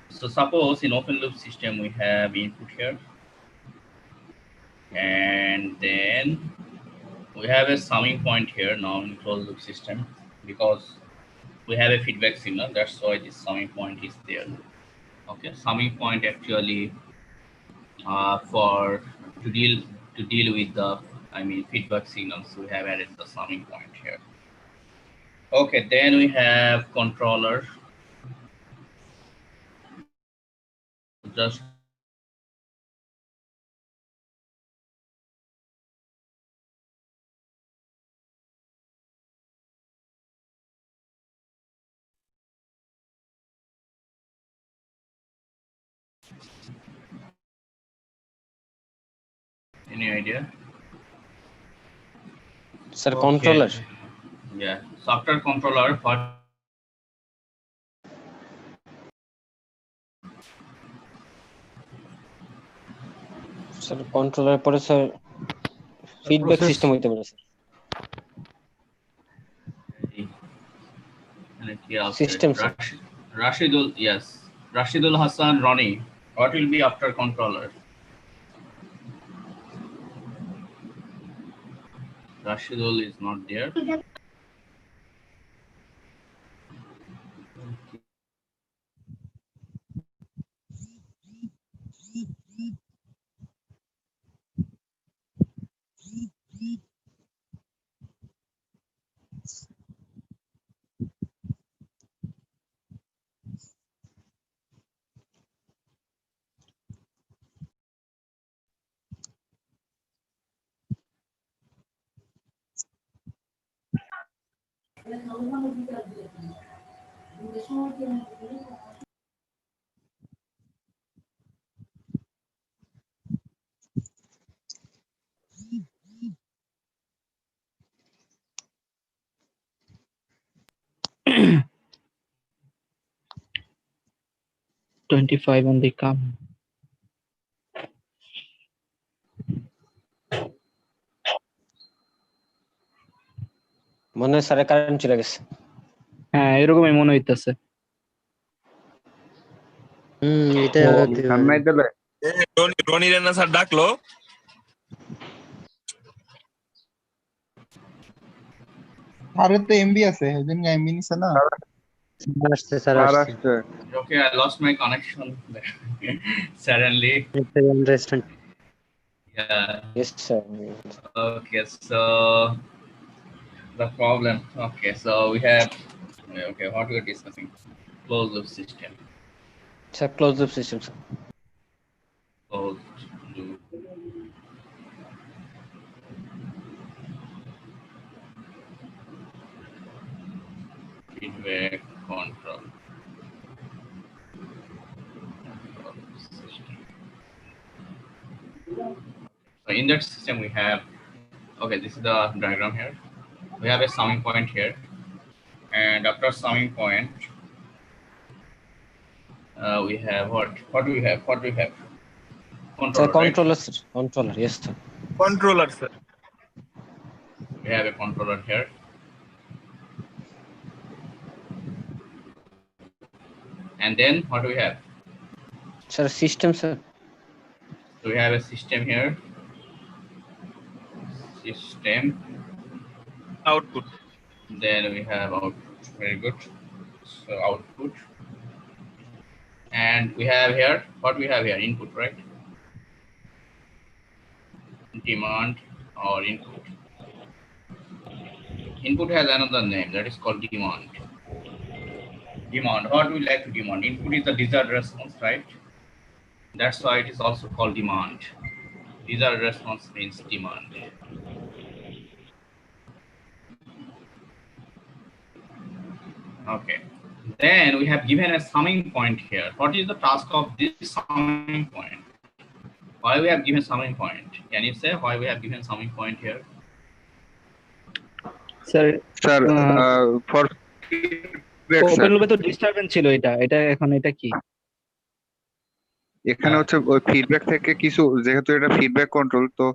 So suppose in open loop system we have input here, and then we have a summing point here now in closed loop system, because we have a feedback signal. That's why this summing point is there. Okay, summing point actually for to deal with the feedback signals, we have added the summing point here. Okay, then we have controller. Just any idea? Sir, controller. Yeah, software controller. What? Sir, controller পরে sir feedback system হইতে পারে sir. System, sir. Rashidul, yes. Rashidul Hassan Ronnie. What will be after controller? Rashidul is not there. $25 on the come. মনে হয় স্যারের current চলে গেছে। হ্যাঁ, এরকমই মনে হইতাছে। এটা সামনে দিলে রনি রানা স্যার ডাকলো। আরে তো এমবি আছে, ওইজন্য এমবি নিছে না। আসছে স্যার আসছে। Okay, I lost my connection suddenly. Understand. Yeah. Yes sir. Okay, so the problem. Okay, so we have. Okay, what we are discussing? Closed loop system. Sir, closed loop system, sir. Closed loop. Feedback control. So in that system we have, okay, this is the diagram here. We have a summing point here, and after summing point, we have what? What do we have? What do we have? Controller, Sir, right? controller, sir. Controller, yes sir. Controller, sir. We have a controller here. And then what do we have? Sir, system, sir. So we have a system here. System. Output. Then we have output. Very good. So output. And we have here, what we have here? Input, right? Demand or input. Input has another name, that is called demand. Demand, what do we like to demand? Input is the desired response, right? That's why it is also called demand. Desired response means demand. Okay. Then we have given a summing point here. What is the task of this summing point? Why we have given summing point? Can you say why we have given summing point here? Sir for open লুপে তো disturbance ছিল, এটা এখন এটা কি? এখানে হচ্ছে ওই ফিডব্যাক থেকে কিছু, যেহেতু এটা ফিডব্যাক কন্ট্রোল, তো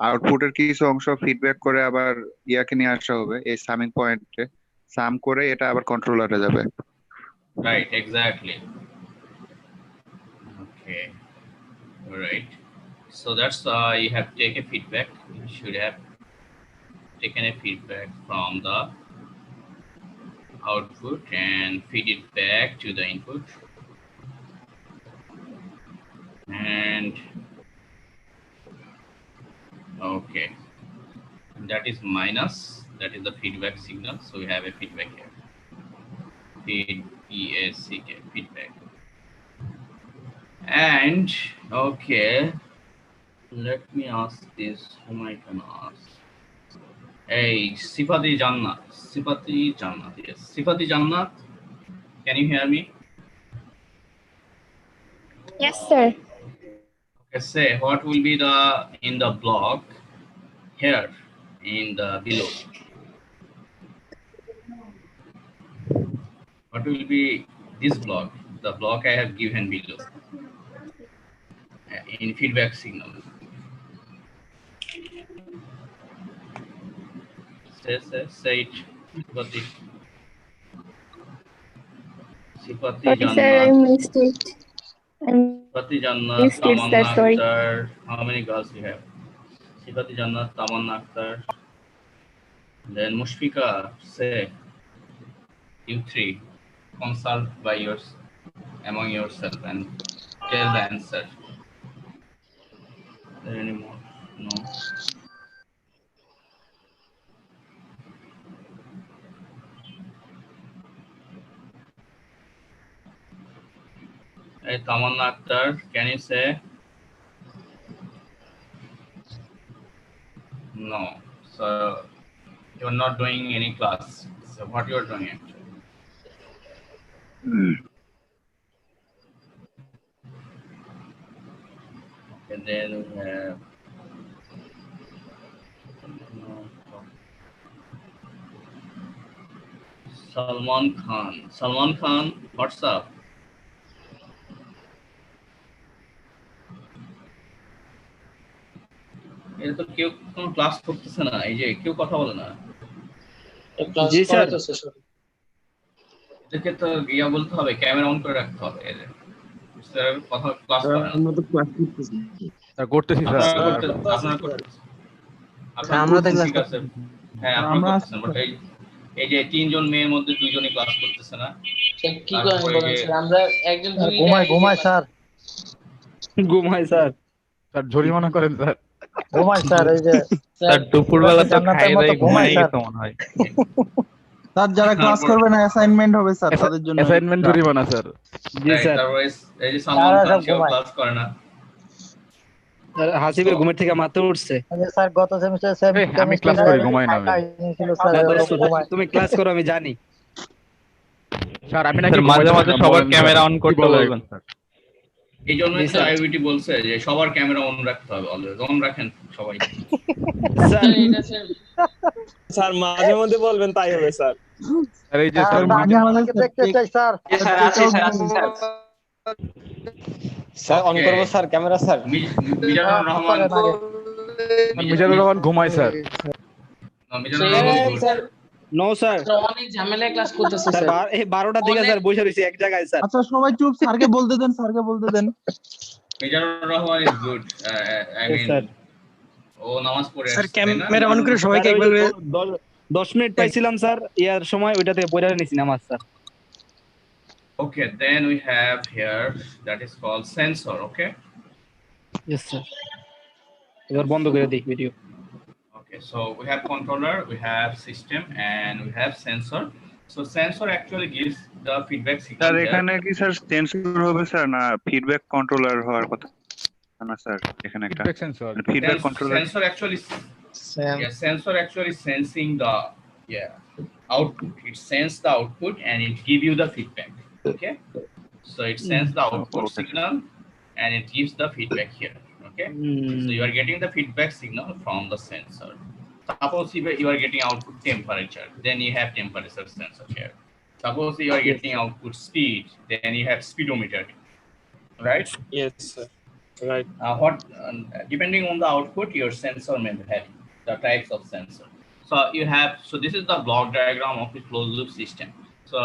আউটপুটের কিছু অংশ ফিডব্যাক করে আবার ইয়াকে নিয়ে আসা হবে এই সামিং পয়েন্টে। সাম করে এটা আবার কন্ট্রোলারে যাবে। Right, exactly. Okay, all right. So that's you have taken feedback. You should have taken a feedback from the output and feed it back to the input. And okay, that is minus, that is the feedback signal. So we have a feedback here. Feedback, feedback. And okay, let me ask this, whom I can ask. Hey, Sifati Jannat, yes. Sifati Jannat, can you hear me? Yes, sir. Okay, say what will be the in the block here in the below. What will be this block? The block I have given below in feedback signal. Say it. Sifati. Sifati Sorry, sir, I Jannat. missed it. Sifati Jannat, Missed it, sir, Tamanna sorry. Akhtar. How many girls you have? Sifati Jannat, Tamanna Akhtar. Then Mushfika, say you three. Consult by yours among yourself and tell the answer. Is there any more? No. Hey, Tamanna Akhtar, can you say? No. So you're not doing any class. So what you're doing actually? And then we have Salman Khan. Salman Khan, what's up? এটা তো কেউ কোনো class করতেছে না, এই যে কেউ কথা বলে না। জি স্যার, এদেরকে তো ইয়া বলতে হবে, ক্যামেরা অন করে রাখতে হবে। স্যার কথা ক্লাস করে না। আমরা তো ক্লাস করতেছি স্যার, করতেছি স্যার। আপনারা করতেছেন, আমরা তো ক্লাস করতেছি। হ্যাঁ, আপনারা করতেছেন, বাট এই যে তিনজন মেয়ের মধ্যে দুইজনই ক্লাস করতেছে না। কি করেন বলেন স্যার, আমরা একজন ঘুমায় স্যার, ঘুমাই স্যার। স্যার জরিমানা করেন স্যার। ঘুমায় স্যার, এই যে স্যার দুপুরবেলা তো খাই দাই ঘুমাই গেছে মনে হয়। স্যার যারা ক্লাস করবে না অ্যাসাইনমেন্ট হবে স্যার, তাদের জন্য অ্যাসাইনমেন্ট জরিমানা স্যার। জি স্যার। এই যে সালমান খান কেউ ক্লাস করে না। হাসিবের ঘুমের থেকে মাথা উঠছে। স্যার গত সেমিস্টারে আমি ক্লাস করি, ঘুমাই না আমি। তুমি ক্লাস করো আমি জানি স্যার। আমি নাকি মাঝে মাঝে সবার ক্যামেরা অন করতে বলবেন স্যার। এই জন্যই তো আইওটি বলছে যে সবার ক্যামেরা অন রাখতে হবে, অলওয়েজ অন রাখেন সবাই। স্যার মাঝে মধ্যে বলবেন তাই হবে স্যার। স্যার এই যে স্যার আমি আমাদেরকে দেখতে চাই স্যার। স্যার অন করব sir camera sir. Mizanur Rahman ঘুমায় স্যার। নো স্যার, অনেক ঝামেলায় ক্লাস করতেছে স্যার। এই 12টা দিকে স্যার বসে রইছি এক জায়গায় স্যার। আচ্ছা সবাই চুপ, স্যারকে বলতে দেন, স্যারকে বলতে দেন। Mizanur Rahman is good. I mean ও নামাজ পড়ে স্যার ক্যামেরা অন করে সবাইকে একবার 10 মিনিট পাইছিলাম স্যার, ইয়ার সময় ওইটাতে পড়ে নিছি নামাজ sir. Okay, then we have here that is called sensor. Okay. Yes sir. এবার বন্ধ করে দিই video. Okay, so we have controller, we have system, and we have sensor. So sensor actually gives the feedback signal. Sir এখানে কি sir sensor হবে sir, না feedback controller হওয়ার কথা না স্যার? এখানে একটা feedback controller. Sensor actually sensing the output. It senses the output and it give you the feedback. Okay, so it sends the output signal and it gives the feedback here. Okay, so you are getting the feedback signal from the sensor. Suppose you are getting output temperature, then you have temperature sensor here. Suppose you are getting output speed, then you have speedometer, right? Yes sir, right. Depending on the output, your sensor may vary, the types of sensor. So you have, so this is the block diagram of the closed loop system. So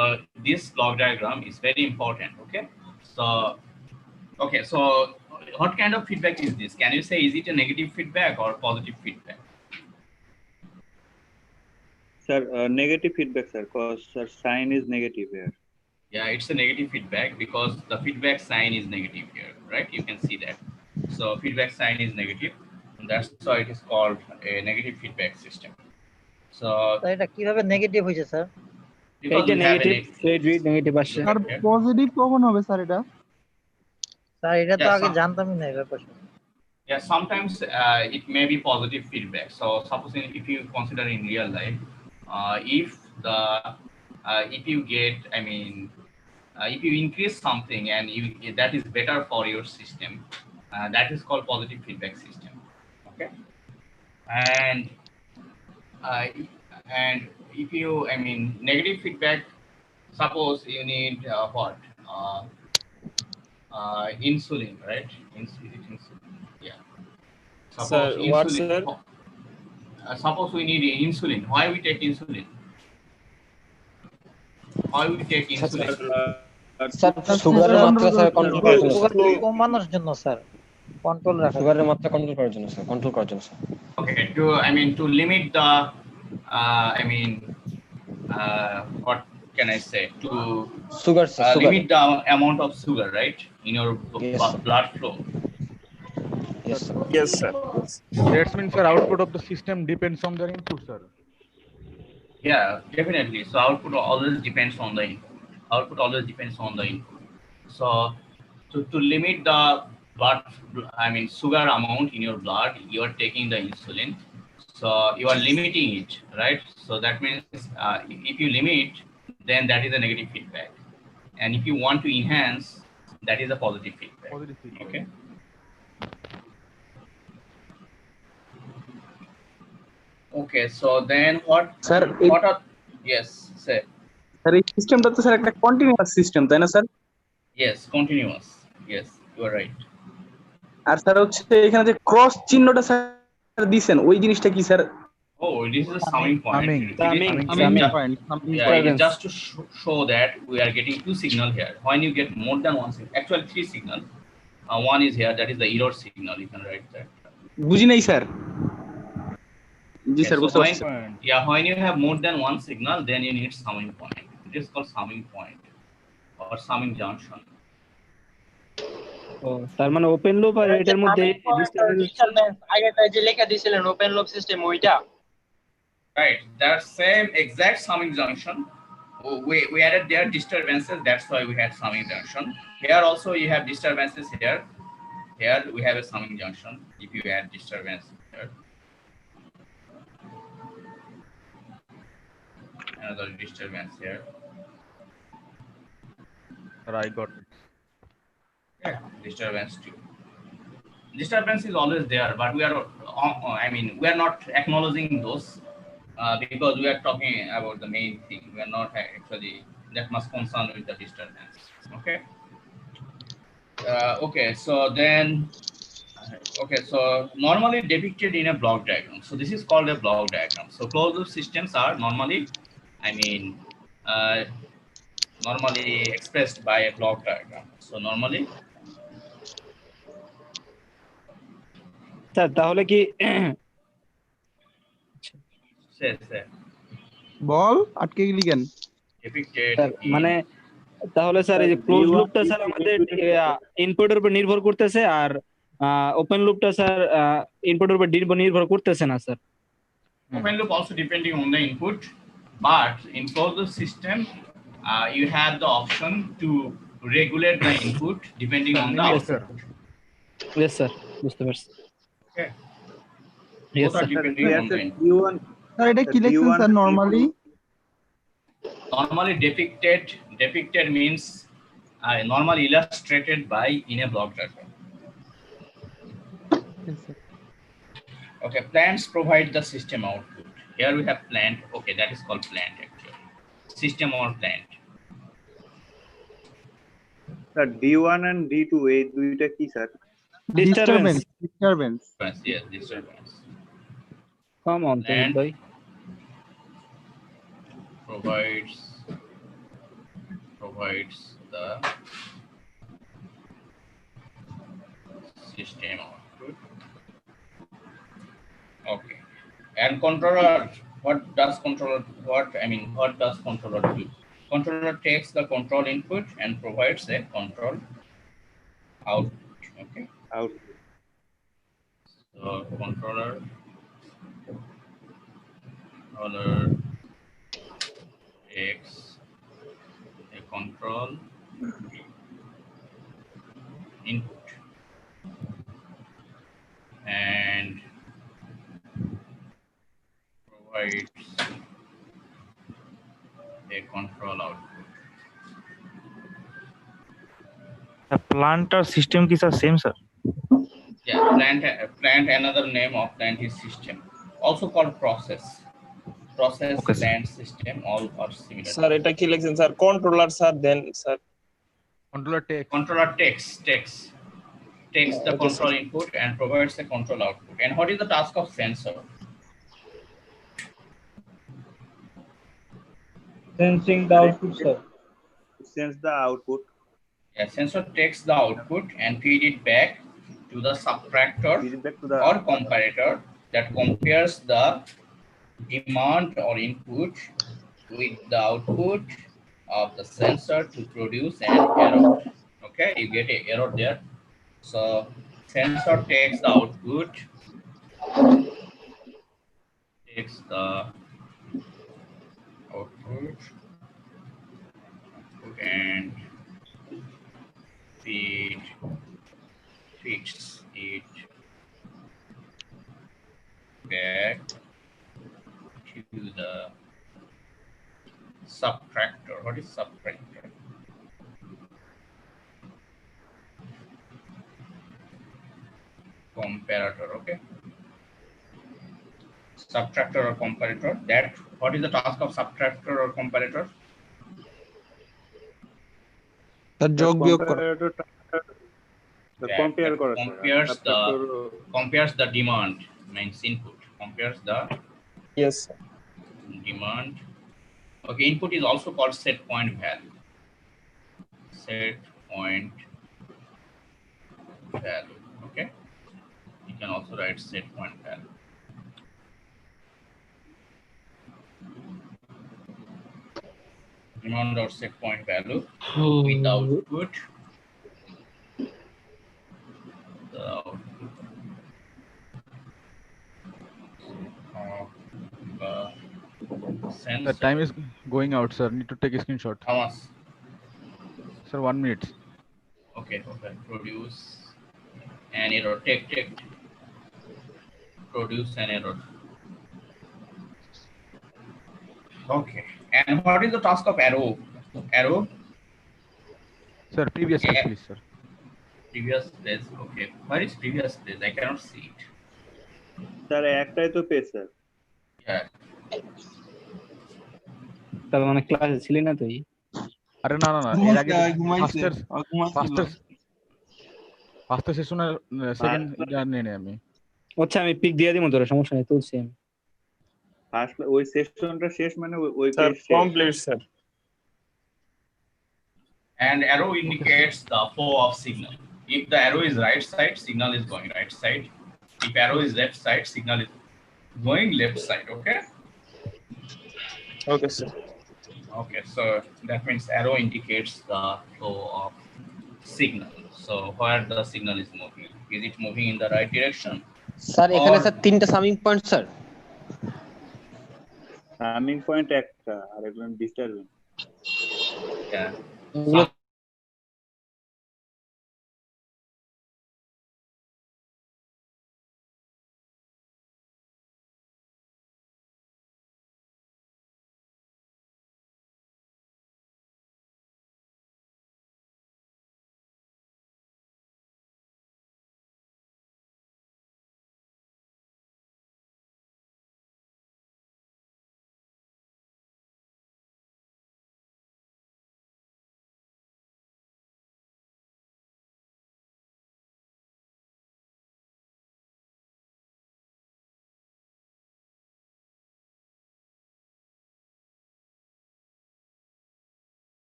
this block diagram is very important. Okay. So what kind of feedback is this? Can you say, is it a negative feedback or positive feedback? Sir, negative feedback, sir, because sir sign is negative here. Yeah, it's a negative feedback because the feedback sign is negative here, right? You can see that. So feedback sign is negative, and that's why it is called a negative feedback system. So এটা কিভাবে negative হয়েছে sir? because এইটা we have a negative negative আসছে। আর positive কখন হবে sir এটা? Sir এটা তো Yeah, আগে জানতামই না এই ব্যাপারটা। Yeah, sometimes it may be positive feedback. So supposing if you consider in real life, if you get, I mean, if you increase something and that is better for your system, that is called positive feedback system. Okay, and if you, I mean, negative feedback, suppose you need what insulin, right? Insulin. Yeah. Sir, what, sir? Suppose we need insulin. Why we take insulin? Why we take insulin? Sir সুগারের মাত্রা sir control করার জন্য, কমানোর জন্য sir, control রাখা, সুগারের মাত্রা control করার জন্য স্যার, কন্ট্রোল করার জন্য sir. Okay, to limit the, what can I say? To sugar, limit the amount of sugar, right, in your blood flow. Yes, sir. Yes, sir. That means sir, output of the system depends on the input, sir. Yeah, definitely. So output always depends on the input. Output always depends on the input. So to limit the blood, I mean sugar amount in your blood, you are taking the insulin. So you are limiting it, right? So that means if you limit, then that is a negative feedback. And if you want to enhance, that is a positive feedback. Positive feedback. Okay. Okay, so then what? Sir, what are, yes, sir. Sir এই সিস্টেমটা তো sir একটা continuous system, তাই না sir? Yes, continuous. Yes, you are right. আর sir হচ্ছে এখানে যে ক্রস চিহ্নটা স্যার দিবেন, ওই জিনিসটা কি sir? Oh, this is a summing point. Summing point. Yeah, it is just to show that we are getting two signal here. When you get more than one signal, actually three signal. One is here, that is the error signal. You can write that. বুঝি নাই sir. জি Okay, sir, so বুঝতে পারছি। when you have more than one signal, then you need summing point. It is called summing point or summing junction. ও তার মানে open loop আর এটার মধ্যে disturbance আগেটা যে লেখা দিছিলেন ওপেন লুপ সিস্টেম ওইটা, Right, that same exact summing junction. We added their disturbances. That's why we had summing junction. Here also you have disturbances here. Here we have a summing junction. If you add disturbance here, another disturbance here. I got it. Yeah, disturbance too. Disturbance is always there, but we are, I mean, we are not acknowledging those because we are talking about the main thing. We are not actually that much concerned with the disturbance. Okay. Okay. So then, okay. So normally depicted in a block diagram. So this is called a block diagram. So closed loop systems are normally, I mean, normally expressed by a block diagram. So normally. Sir তাহলে কি বল আটকে গেলি কেন? মানে তাহলে sir এই যে close লুপটা sir আমাদের ইনপুটের উপর নির্ভর করতেছে, আর ওপেন লুপটা স্যার ইনপুটের উপর নির্ভর করতেছে না sir. Open loop also depending on the input, but in closed loop system, you have the option to regulate the input depending on the output. Yes, sir. বুঝতে পারছি। Okay. Yes, Both are sir. depending on the input. Sir এটা কি লিখছেন sir normally? Normally depicted means normally illustrated by in a block diagram. Okay, plants provide the system output. Here we have plant. Okay, that is called plant actually. System or plant. Sir, D1 and D2 এই দুইটা কি sir? Disturbance. Yes, disturbance. Come on, And bhai. provides the system output. Okay. And controller, what does controller do? Controller takes the control input and provides a control output. Okay. Output. So controller takes a control input and provides a control output. The planter system is the same, sir. Yeah, plant another name of plant is system, also called process. Process, Okay, sir. plant, system, all are similar. Sir এটা কি লিখছেন sir controller sir then sir Controller takes the Okay, control sir. input and provides the control output. And what is the task of sensor? Sensing the output, sir. Sense the output. Yeah, sensor takes the output and feed it back to the subtractor or comparator that compares the demand or input with the output of the sensor to produce an error. Okay, you get an error there. So sensor takes the output, and feeds it back to the subtractor. What is subtractor? Comparator. Okay. Subtractor or comparator. That what is the task of subtractor or comparator? Compares the demand, means input. Compares the yes sir. Demand. Okay, input is also called set point value. Set point value. Okay, you can also write set point value. Demand or set point value with the output. The output of the sensor. The time is going out, sir. Need to take a screenshot. How much? Sir, 1 minute. Okay. Produce an error. Take. Produce an error. Okay. And what is the task of arrow? Arrow? Sir, previous page, please, sir. Previous place. Okay. Where is previous place? I cannot see it. Sir একটাই তো page sir. Yeah. তার মানে ক্লাসে ছিলি না তুই? আরে না এর আগে ফার্স্ট সেশনের সেকেন্ড জানি না আমি। আচ্ছা আমি পিক দিয়ে দিমু তোরে, সমস্যা নেই, তুলছি আমি। ফার্স্ট ওই সেশনটা শেষ মানে ওই sir page complete sir. And arrow indicates the flow of signal. If the arrow is right side, signal is going right side. If arrow is left side, signal is going left side. Okay. Okay sir. Okay, so that means arrow indicates the flow of signal. So where the signal is moving, is it moving in the right direction? Sir এখানে sir তিনটা summing point sir. Summing point একটা আর একজন disturbance. Yeah.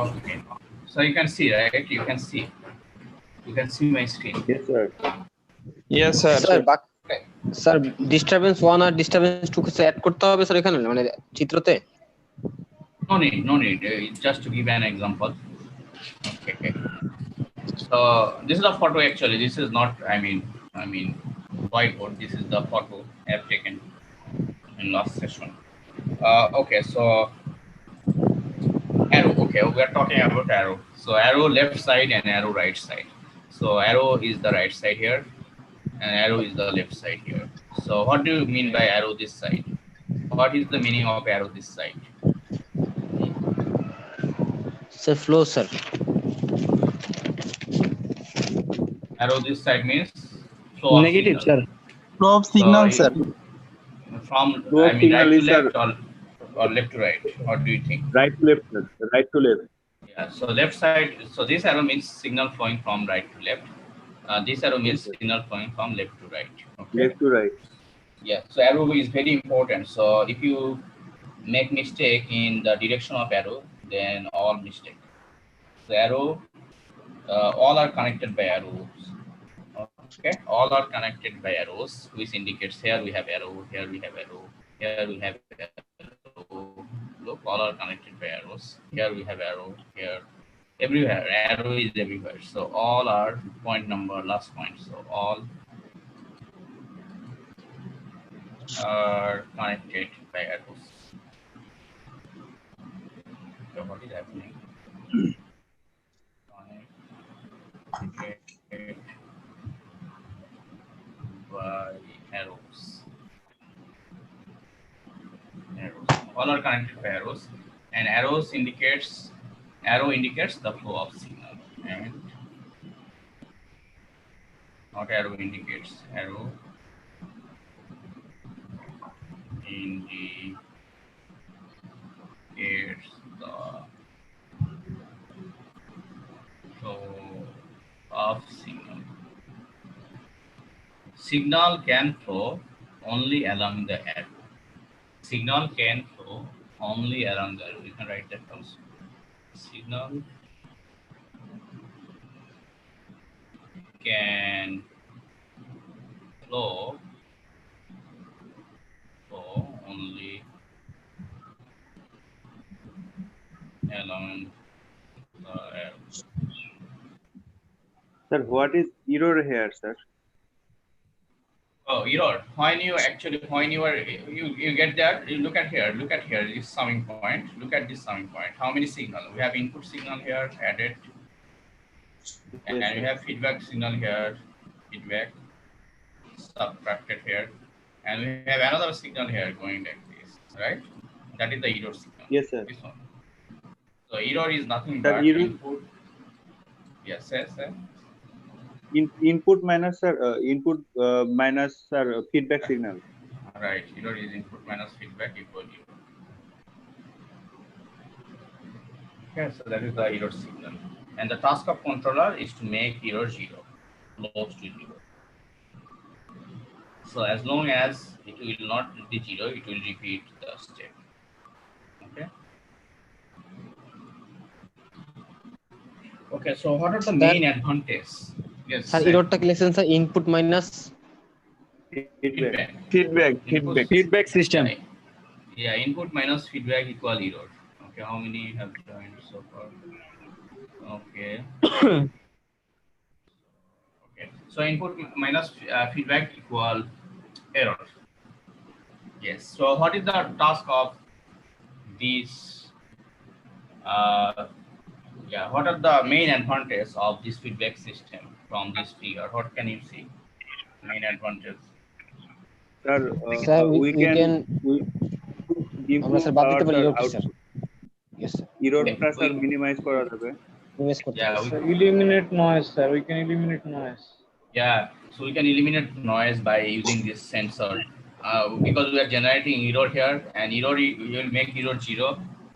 Okay. So you can see, right? You can see. You can see my screen. Yes, sir. Yes, sir. Sir sir disturbance 1 R disturbance 2 কিছু add করতে হবে sir এখানে মানে চিত্রতে? No need, no need. Just to give an example. Okay. So this is a photo actually. This is not, I mean, whiteboard. This is the photo I have taken in last session. Okay, so arrow. Okay, we are talking about arrow. So arrow left side and arrow right side. So arrow is the right side here, and arrow is the left side here. So what do you mean by arrow this side? What is the meaning of arrow this side? Sir, flow, sir. Arrow this side means flow of Negative, signal. sir. Flow of signal, sir. From Flow of I mean signal right is, to left sir. or left to right. What do you think? Right to left, sir. Right to left. Yeah. So left side. So this arrow means signal flowing from right to left. This arrow means signal flowing from left to right. Okay. Left to right. Yeah. So arrow is very important. So if you make mistake in the direction of arrow, then all mistake. So arrow, all are connected by arrows. Okay, all are connected by arrows, which indicates here we have arrow, here we have arrow, here we have arrow. Look, all are connected by arrows. Here we have arrow, here, everywhere. Arrow is everywhere. So all are point number, last point. So all are connected by arrows. So what is happening? Connected by arrows. All are connected by arrows, and arrow indicates the flow of signal, and not arrow indicates arrow indicates the flow of signal. Signal can flow only along the arrow. Signal can flow only along the arrow. You can write that also. Signal can flow only along the arrow. Sir, what is error here, sir? Oh, error. When you get that, you look at here, this summing point. Look at this summing point. How many signal? We have input signal here added, and then you have feedback signal here, feedback subtracted here, and we have another signal here going like this, right? That is the error signal. Yes, sir. This one. So error is nothing Sir, but error- input. Yes, yes, sir. Input minus, sir, minus, sir, feedback signal. Right. Error is input minus feedback equal to. Okay, so that is the error signal. And the task of controller is to make error 0, close to 0. So as long as it will not be 0, it will repeat the step. Okay. Okay, so what are the main advantages? Yes. Sir এররটা কি লিখছেন sir? Input minus Feedback system. Yeah, input minus feedback equal error. Okay, how many have joined so far? Okay. Okay. So input minus feedback equal error. Yes. So what is the task of these? What are the main advantages of this feedback system from this figure? What can you see? Main advantage. Sir, Sir, we can আমরা improve sir বাদ দিতে our, পারি sir, error sir. Yes sir. errorটা sir minimize করা যাবে। Minimize করতে Yeah, হবে। Eliminate noise, sir. We can eliminate noise. Yeah, so we can eliminate noise by using this sensor because we are generating error here, and error we will make error 0.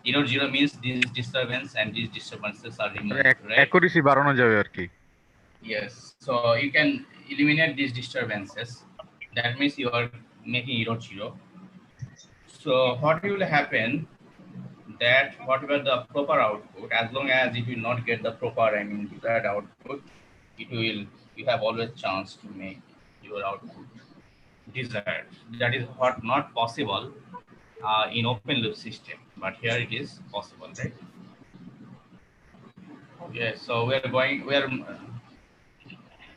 Error 0 means this disturbance and these disturbances are removed, right? Accuracy বাড়ানো যাবে আর কি। Yes, so you can eliminate these disturbances. That means you are making error 0. So what will happen that whatever the proper output, as long as it will not get the proper, I mean, desired output, it will, you have always chance to make your output desired. That is what not possible in open loop system, but here it is possible, right? Okay, so we are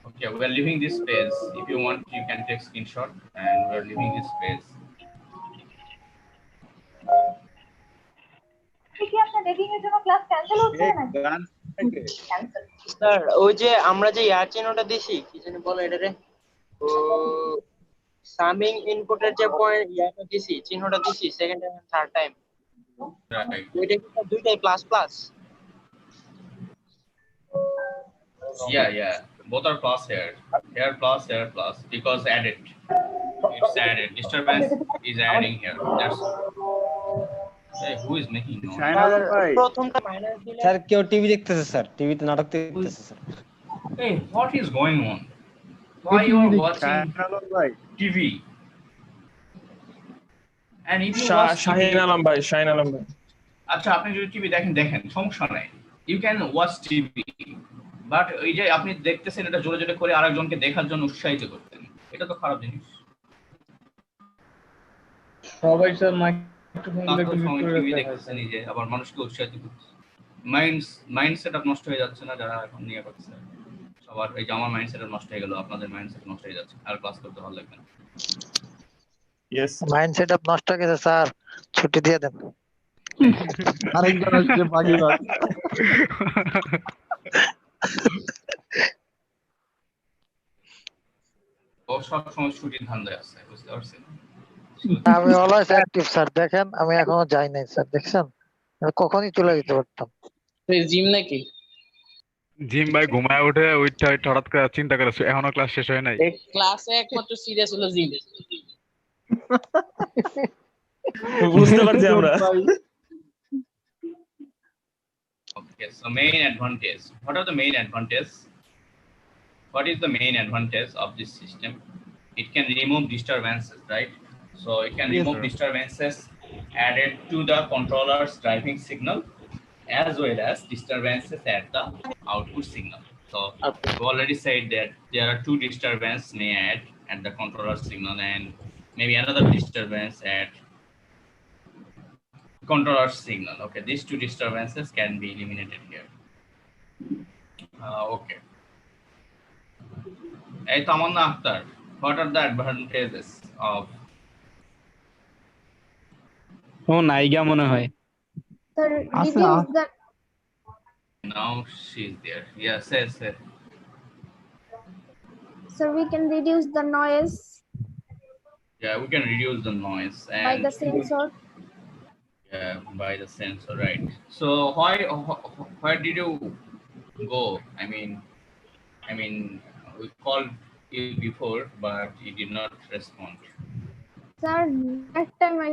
okay, we are leaving this space. If you want, you can take screenshot, and we are leaving this space. Sir ওই যে আমরা যে ইয়ার চিহ্নটা দিছি কি জানি বলে এটারে ও সামিং ইনপুটের যে পয়েন্ট ইয়াটা দিছি চিহ্নটা দিছি second time third time Right. ওইটা কি দুইটাই plus plus Yeah. Both are plus here. Here plus, because added. It's added. Disturbance is adding here. That's. Hey, who is making noise? প্রথমটা মাইনাস দিলে স্যার কেউ টিভি দেখতেছে sir, টিভিতে নাটক দেখতেছে sir. Hey, what is going on? Why you are watching TV? And if you watch Shahin Alam ভাই, শাহিন আলম ভাই। আচ্ছা, আপনি যদি টিভি দেখেন সমস্যা নাই, you can watch TV, but এই যে আপনি দেখতেছেন এটা জোরে জোরে করে আরেকজনকে দেখার জন্য উৎসাহিত করতেন, এটা তো খারাপ জিনিস। সবাই স্যার মাইক্রোফোন টিভি দেখতেছেন এই যে আবার মানুষকে উৎসাহিত করছে, মাইন্ড সেটআপ নষ্ট হয়ে যাচ্ছে না যারা এখন নিয়ে করছে সবার। এই যে আমার মাইন্ড সেটআপ নষ্ট হয়ে গেল, আপনাদের মাইন্ড সেট নষ্ট হয়ে যাচ্ছে, আর ক্লাস করতে ভালো লাগবে না। ইয়েস, মাইন্ড সেটআপ নষ্ট হয়ে গেছে স্যার, ছুটি দিয়ে দেন। আরেকজন আসছে বাগিবাগ। ও সব সময় ছুটির ধান্দায় আছে, বুঝতে পারছেন? আমি অলওয়েজ অ্যাক্টিভ স্যার, দেখেন আমি এখনো যাই নাই স্যার, দেখছেন আমি কখনই চলে যেতে পারতাম। জিম নাকি? জিম ভাই ঘুমায় উঠে ওইটা হঠাৎ করে চিন্তা করে এখনো ক্লাস শেষ হয় নাই। ক্লাসে একমাত্র সিরিয়াস হলো জিম। বুঝতে পারছি আমরা। Okay, so main advantage. What are the main advantages? What is the main advantage of this system? It can remove disturbances, right? So it can remove disturbances added to the controller's driving signal, as well as disturbances at the output signal. So we already said that there are two disturbances may add at the controller signal, and maybe another disturbance at controller signal. Okay, these two disturbances can be eliminated here. Okay. Hey, Tamanna Akhtar, what are the advantages of? ও নাইগা মনে হয়। Sir, reduce the Now she's there. Yes, yes. so we can reduce the noise Yeah, we can reduce the noise and by the sensor. Yeah, by the sensor, right? So why did you go? I mean, we called you before, but you did not respond. Sir, next time I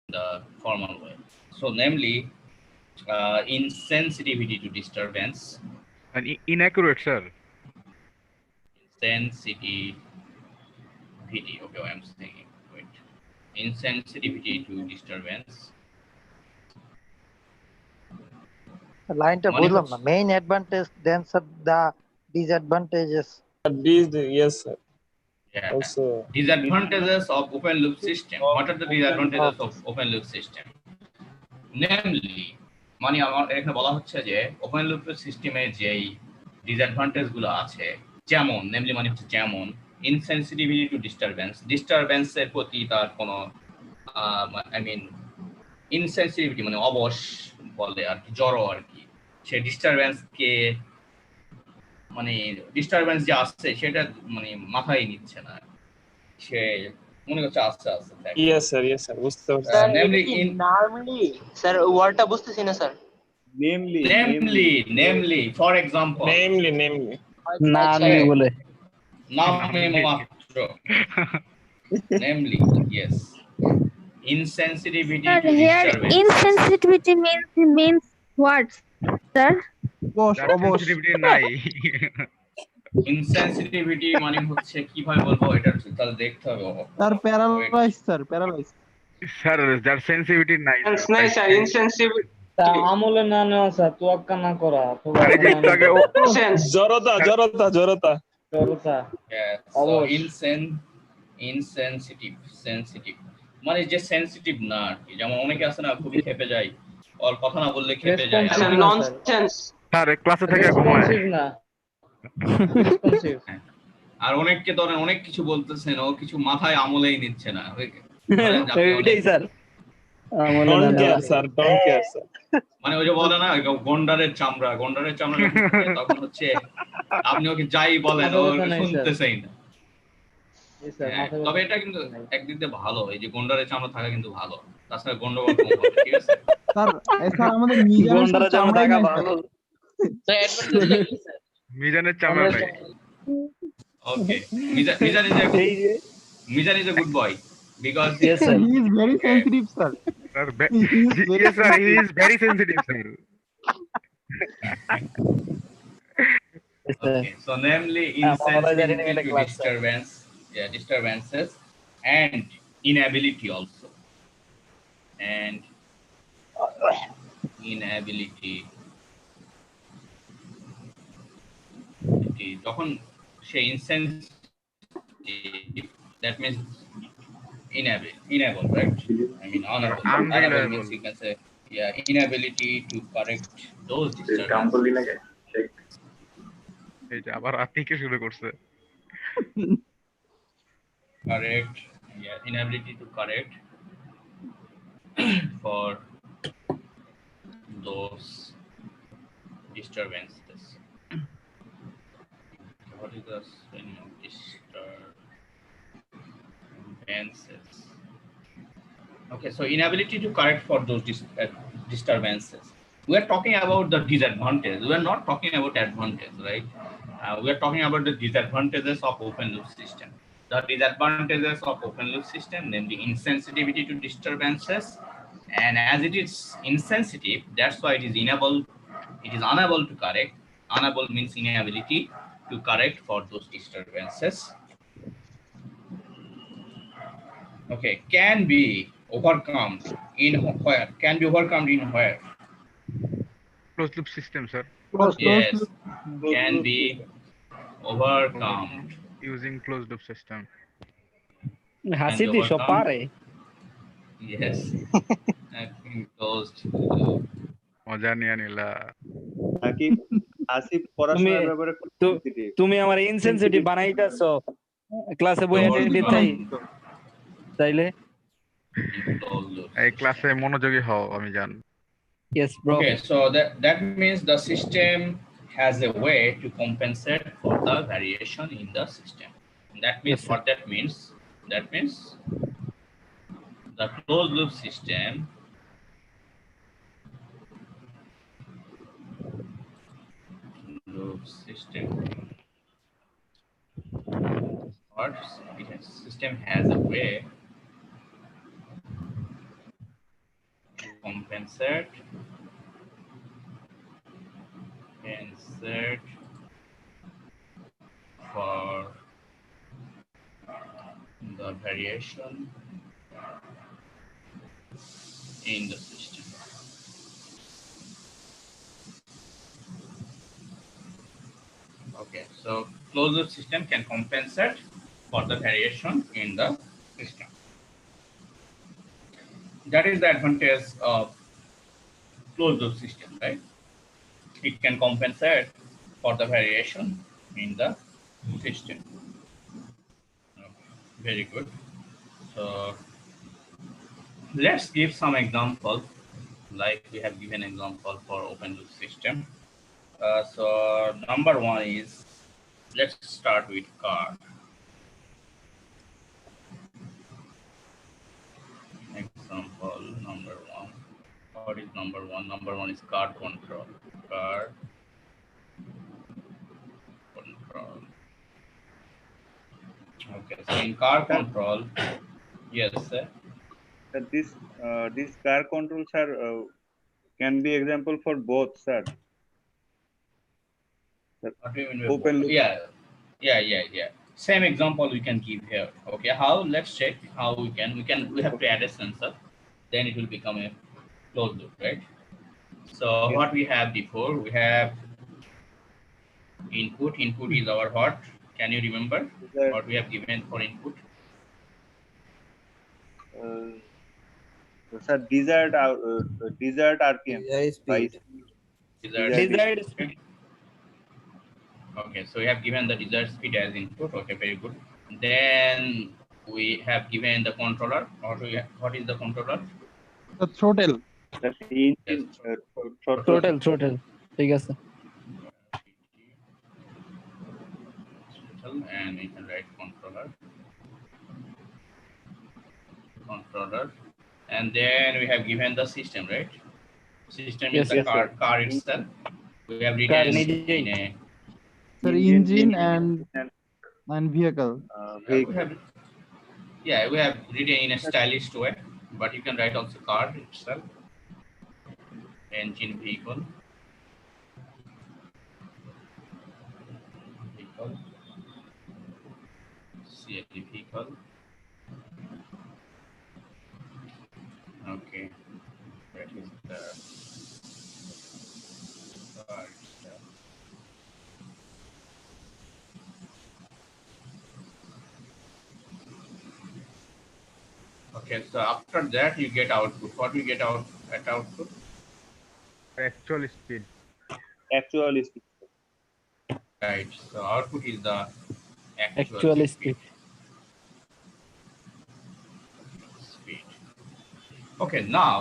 The formal way. So, namely, insensitivity to disturbance. And inaccurate, sir. Insensitivity. Okay, I'm saying. Wait. Insensitivity to disturbance. লাইনটা বুঝলাম না। Main advantage then sir disadvantages. Yes, sir. Yeah. Also, Disadvantages of open loop system. What are the disadvantages of open loop system? Namely, মানে আমার এখানে বলা হচ্ছে যে open loop সিস্টেমে যেই ডিসঅ্যাডভান্টেজ গুলো আছে যেমন নেমলি মানে হচ্ছে যেমন ইনসেনসিটিভিটি টু ডিস্টারবেন্সের প্রতি তার কোনো আই মিন ইনসেনসিটিভিটি মানে অবশ বলে আর কি, জড়ো আর কি, সে ডিস্টারবেন্সকে মানে ডিস্টারবেন্স যে আসছে সেটা মানে মাথায় নিচ্ছে না, সে মনে করছে আস্তে আস্তে yes sir বুঝতে পারছি স্যার namely এটা কি in নরমালি স্যার ওয়ার্ডটা বুঝতেছি না sir namely for example namely নামে বলে নামে মাত্র namely yes insensitivity Sir, to here disturbance insensitivity means what, sir? Sensitivity নাই insensitivity মানে হচ্ছে কিভাবে বলবো এটা তাহলে দেখতে হবে স্যার প্যারালাইজ স্যার যার সেনসিটিভিটি নাই নাই স্যার ইনসেনসিটিভ তা আমলে না নেওয়া স্যার তোয়াক্কা না করা আরে যে একটু আগে জড়তা জড়তা yes so sensitive মানে যে সেনসিটিভ না আর কি, যেমন অনেকে আছে না খুবই খেপে যায়, ওর কথা না বললে খেপে যায়, ননসেন্স স্যার ক্লাসে থেকে ঘুমায় না আর অনেককে ধরেন অনেক কিছু বলতেছেন ও কিছু মাথায় আমলেই নিচ্ছে না, এইটাই স্যার ডোন্ট কেয়ার স্যার মানে ওই যে বলে না গন্ডারের চামড়া তখন হচ্ছে আপনি ওকে যাই বলেন ও শুনতেছেই না। হ্যাঁ, তবে এটা কিন্তু একদিক দিয়ে ভালো, এই যে গন্ডারের চামড়া থাকা কিন্তু ভালো, তাছাড়া গন্ডগোল কম হবে, ঠিক আছে স্যার আমাদের মিজানের চামড়া থাকা ভালো স্যার অ্যাডভান্টেজ কি স্যার? মিজানের চামড়া নাই ওকে Mizan is a good boy because yes sir he is very sensitive sir yes sir he is very sensitive sir okay so namely insensitivity to disturbances and inability also and inability যখন সে insensitive that means enable right I mean unable means you can say inability to correct those disturbances এই যে আবার আতিকে শুরু করছে correct inability to correct for those disturbances. What is the spelling of disturbances? Okay, so inability to correct for those disturbances. We are talking about the disadvantage. We are not talking about advantage, right? We are talking about the disadvantages of open loop system. The disadvantages of open loop system, namely insensitivity to disturbances, and as it is insensitive, that's why it is unable to correct. Unable means inability to correct for those disturbances. Okay, can be overcome in where? Can be overcome in where? closed loop system sir Yes, can be overcome using closed loop system হাসিতে সব পারে yes closed মজা নিয়ে নিলা আসিফ পড়াশোনার ব্যাপারে তুমি আমার ইনসেনসিটিভ বানাইতাছো ক্লাসে বই অ্যাটেন্ড তাইলে এই ক্লাসে মনোযোগী হও আমি জান yes bro okay so that means the system has a way to compensate for the variation in the system. That means yes, what that means the closed loop system what system has a way to compensate for the variation in the system. Okay, so closed loop system can compensate for the variation in the system. That is the advantage of closed loop system, right? It can compensate for the variation in the system. Okay, very good. So let's give some example, like we have given example for open loop system. So number one is, let's start with car. Example number one. What is number one? Number one is car control. Car control. Okay, so in car control, yes, sir. This car control, sir, can be example for both, sir. What do you mean by Open both? loop. Yeah. Same example we can give here. Okay, how? Let's check how we can. We have to add a sensor, then it will become a closed loop, right? So Yes. what we have before, we have input. Input is our what? Can you remember what we have given for input? Sir, desired RPM. Speed. Desired speed. Okay, so we have given the desired speed as input. Okay, very good. Then we have given the controller. What is the controller? The throttle. Throttle ঠিক আছে And we can write controller, and then we have given the system, right? System is the car itself. We have written in a Sir, engine and vehicle. we have written in a stylish way, but you can write also car itself. Engine, vehicle, CLE vehicle. Okay, that is the car itself. Okay, so after that you get output. What we get out at output? Actual speed. Actual speed. Right. So output is the actual speed. Okay, now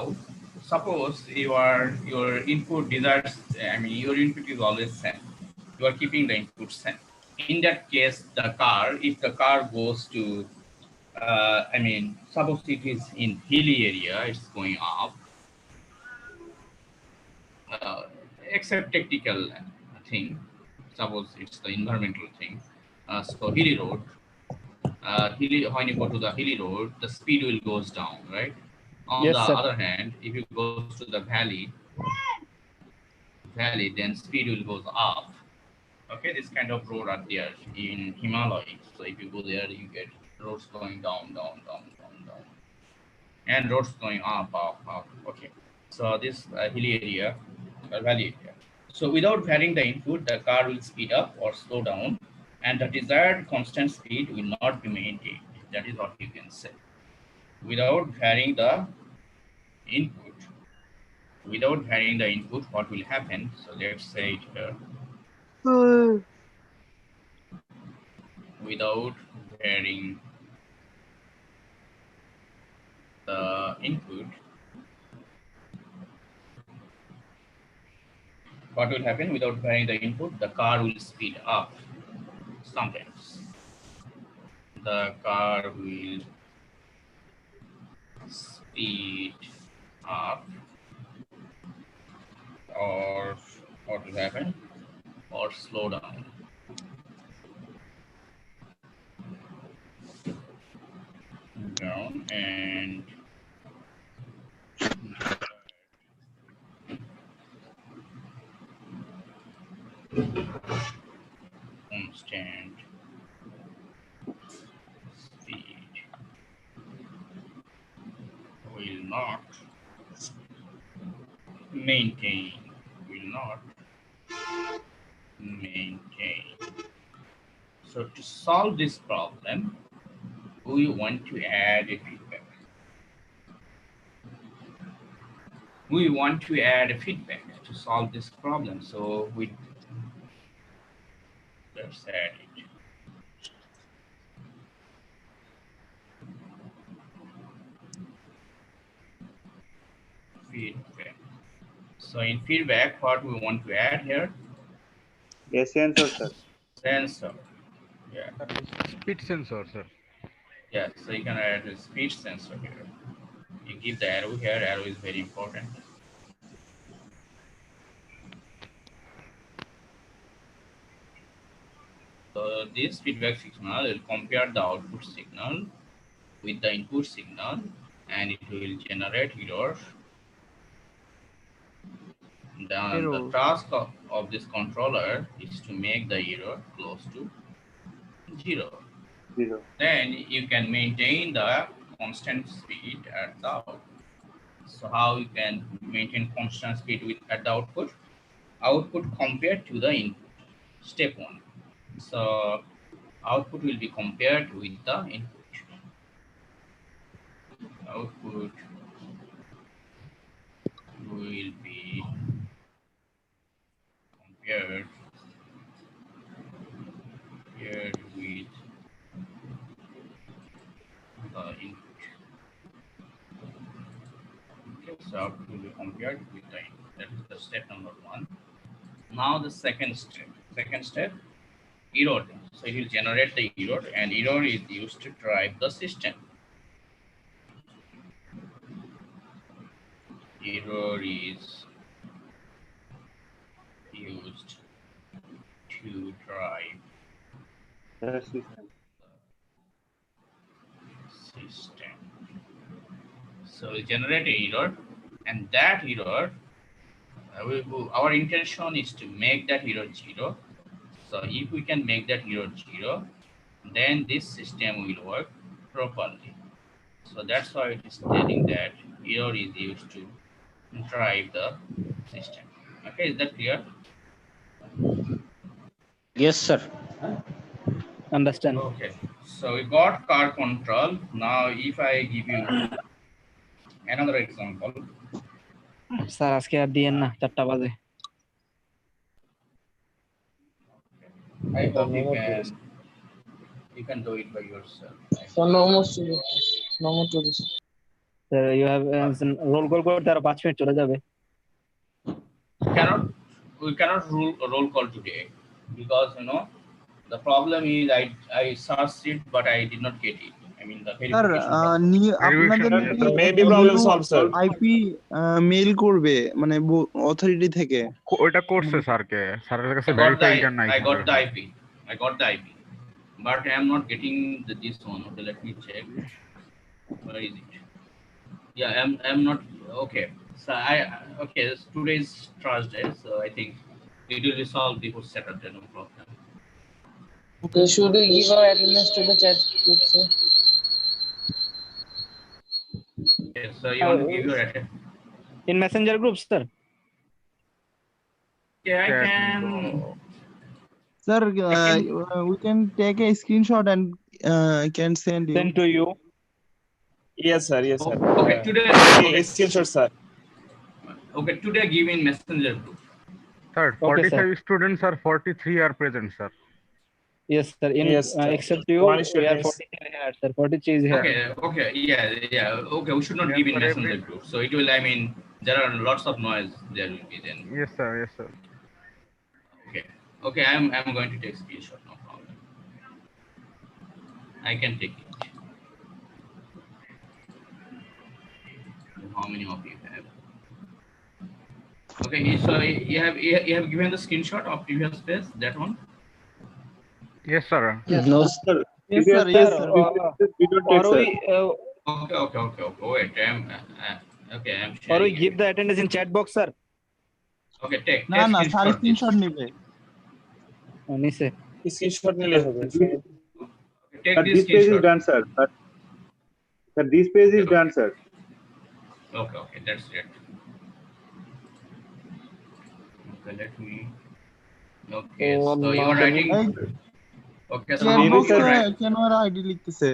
suppose your input desires, your input is always same. You are keeping the input same. In that case, if the car goes to, suppose it is in hilly area, it's going up. Except technical thing, suppose it's the environmental thing. So hilly road, when you go to the hilly road, the speed will goes down, right? On Yes, the sir. other hand, if you go to the valley, then speed will goes up. Okay, this kind of road are there in Himalaya. So if you go there, you get roads going down, and roads going up. Okay, so this hilly area, valley area. So without varying the input, the car will speed up or slow down, and the desired constant speed will not be maintained. That is what you can say. Without varying the input, what will happen? So let's say it here. Without varying the input, what will happen? Without varying the input, the car will speed up. Sometimes the car will speed up, or what will happen? Or slow down. And constant speed will not maintain So to solve this problem, we want to add a feedback. We want to add a feedback to solve this problem. So let's add it. Feedback. So in feedback, what we want to add here? A sensor, sir. Sensor. Yeah. Speed sensor, sir. Yeah, so you can add a speed sensor here. You give the arrow here. Arrow is very important. So this feedback signal will compare the output signal with the input signal, and it will generate error. Then the task of this controller is to make the error close to 0. Then you can maintain the constant speed at the output. So how you can maintain constant speed at the output? Output compared to the input. Step 1. So output will be compared with the input. Output will be compared with the input. Okay, so output will be compared with the input. That is the step number 1. Now the second step. Error. So it will generate the error, and error is used to drive the system. Error is used to drive the system. So we generate an error, and that error, our intention is to make that error 0. So if we can make that error 0, then this system will work properly. So that's why it is stating that error is used to drive the system. Okay, is that clear? Yes, sir. Understand. Okay, so we got car control. Now if I give you another example. Sir আজকে আর দিয়েন না 4টা বাজে। I hope you can do it by yourself. So no more to this. Sir, you have roll call করতে আর 5 minute চলে যাবে। We cannot roll call today because the problem is I searched it but I did not get it. I mean the আপনাদের maybe problem solved, sir. IP mail করবে মানে authority থেকে ওটা করছে স্যারকে স্যারের কাছে ভেরিফাইড নাই I got the IP but I am not getting this one. Okay, let me check. Where is it? Yeah, I'm not okay. So today is Thursday, so I think it will be solved before Saturday, no problem. Okay, should we give our attendance to the chat group, sir? Okay, so you want to give your attendance in messenger groups, sir? Yeah, I can. Sir, we can take a screenshot and can send to you. Yes, sir. Yes, sir. Okay, today. Screenshot, sir. Okay, today give in messenger group. Sir, 45 students are 43 are present, sir. Yes, sir. Except you, we are 43 here, sir. 43 is here. Okay, yeah. Okay, we should not give in messenger group. So it will, I mean, there are lots of noise. There will be then. Yes, sir. Okay. I'm going to take screenshot. No problem. I can take it. How many of you have? Okay, so you have given the screenshot of previous page, that one? Yes, sir. No, sir. Yes, sir. Okay. Wait, I'm or we give the attendance in chat box, sir. Okay, take screenshot নিবে নিছে screenshot নিলে হবে। Take this page is done, sir. Sir, this page is done, sir. Okay, that's it. Okay, let me. Okay, so you are writing. Okay, so Chat how box many you write? কেন আর ID লিখতেছে?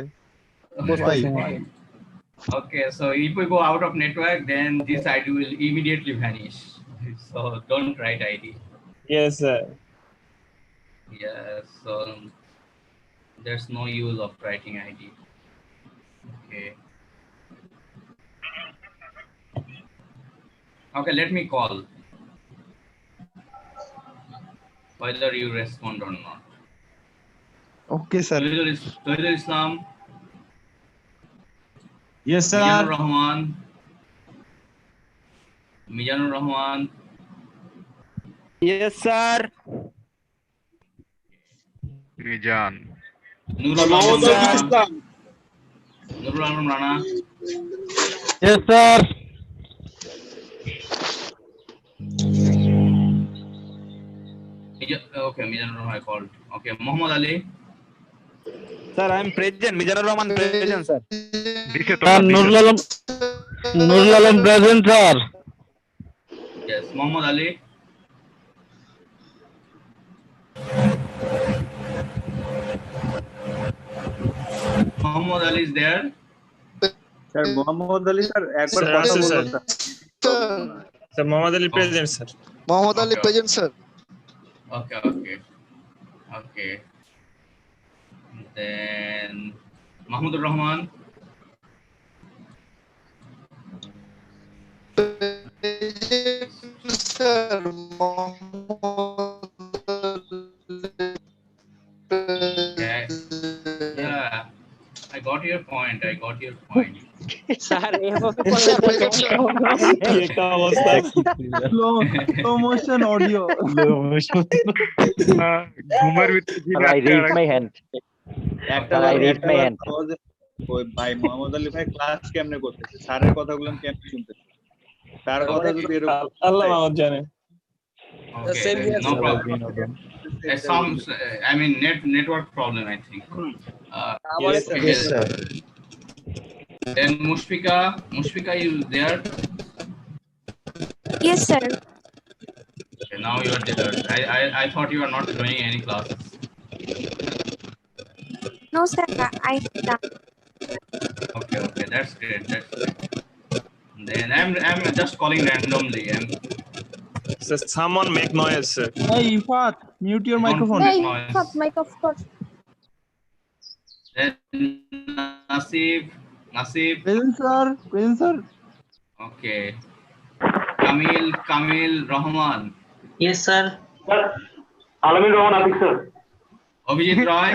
Okay, so if we go out of network, then this ID will immediately vanish. So don't write ID. Yes, sir. Yes, so there's no use of writing ID. Okay. Okay, let me call. Whether you respond or not. Okay, sir. Tawhidul Islam. Yes, sir. Mizanur Rahman. Mizanur Rahman. Yes, sir. Mizan Nurul Alam Rana. Nurul Alam Rana. Yes, sir. Okay, Mizanur Rahman I called. Okay, Muhammad Ali. Sir, I am present. Mizanur Rahman present, sir. Nurul Alam present, sir. Yes, Muhammad Ali. Muhammad Ali is there. Sir Mohammad Ali sir একবার Sir, কথা আছে, বলুন sir. Sir Sir, Mohammad Ali present, sir. Mohammad Ali Okay. present, sir. Okay, okay. Okay. Then Mahmudur Rahman. Sir, Okay. Yeah. I got your point. I got your point. Sir কি একটা অবস্থা। Slow motion audio. ঘুমের ভিতরে ঝিলে I raised my hand. একটা I raised my hand. ওই ভাই মোহাম্মদ আলী ভাই ক্লাস কেমনে করতেছে স্যারের কথাগুলো কেমনে শুনতেছে তার কথা যদি এরকম আল্লাহ মাহমুদ জানে। Okay, Same here, no sir. problem. Some, I mean, network problem, I think. Yes, sir. Okay. Yes, sir. Then Mushfika, you there? Yes, sir. Okay, now you are there. I thought you are not joining any classes. No, sir. I Okay, that's great. That's great. Then I'm just calling randomly. Sir, someone make noise, sir. Hey, Ifat, mute your microphone. Hey, noise. fuck, microphone. Then Nasib. Present, sir. Present, sir. Okay. Kamil Rahman. Yes, sir. Alamin Rahman Atik, sir. Abhijit Roy.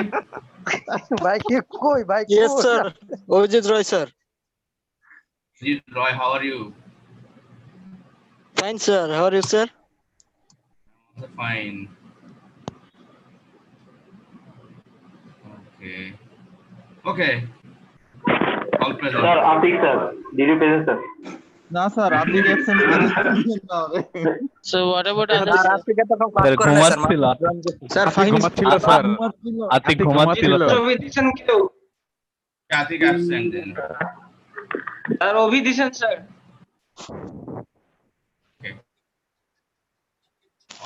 ভাই কে কই ভাই yes, sir. Abhijit Roy, sir. Abhijit Roy, how are you? Fine, sir. How are you, sir? Fine. Okay. All present. Sir, Atik, sir. Did you present, sir? না sir আপনি absent করেন So what about others? Sir, ঘুমাচ্ছিল। Sir Atik ঘুমাচ্ছিল, sir. Atik ঘুমাচ্ছিল, sir. অভিদিশন কেউ Atik absent then. আর অভিদিশন sir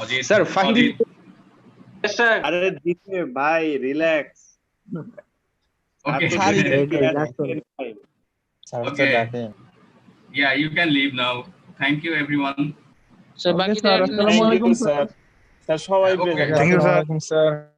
Ajit. Sir, finally. Sir আরে দিতে ভাই relax Okay. Okay. Yeah, you can leave now. Thank you, everyone. So বাকি স্যার আসসালামু আলাইকুম স্যার। স্যার সবাই Okay. present। Thank you, sir.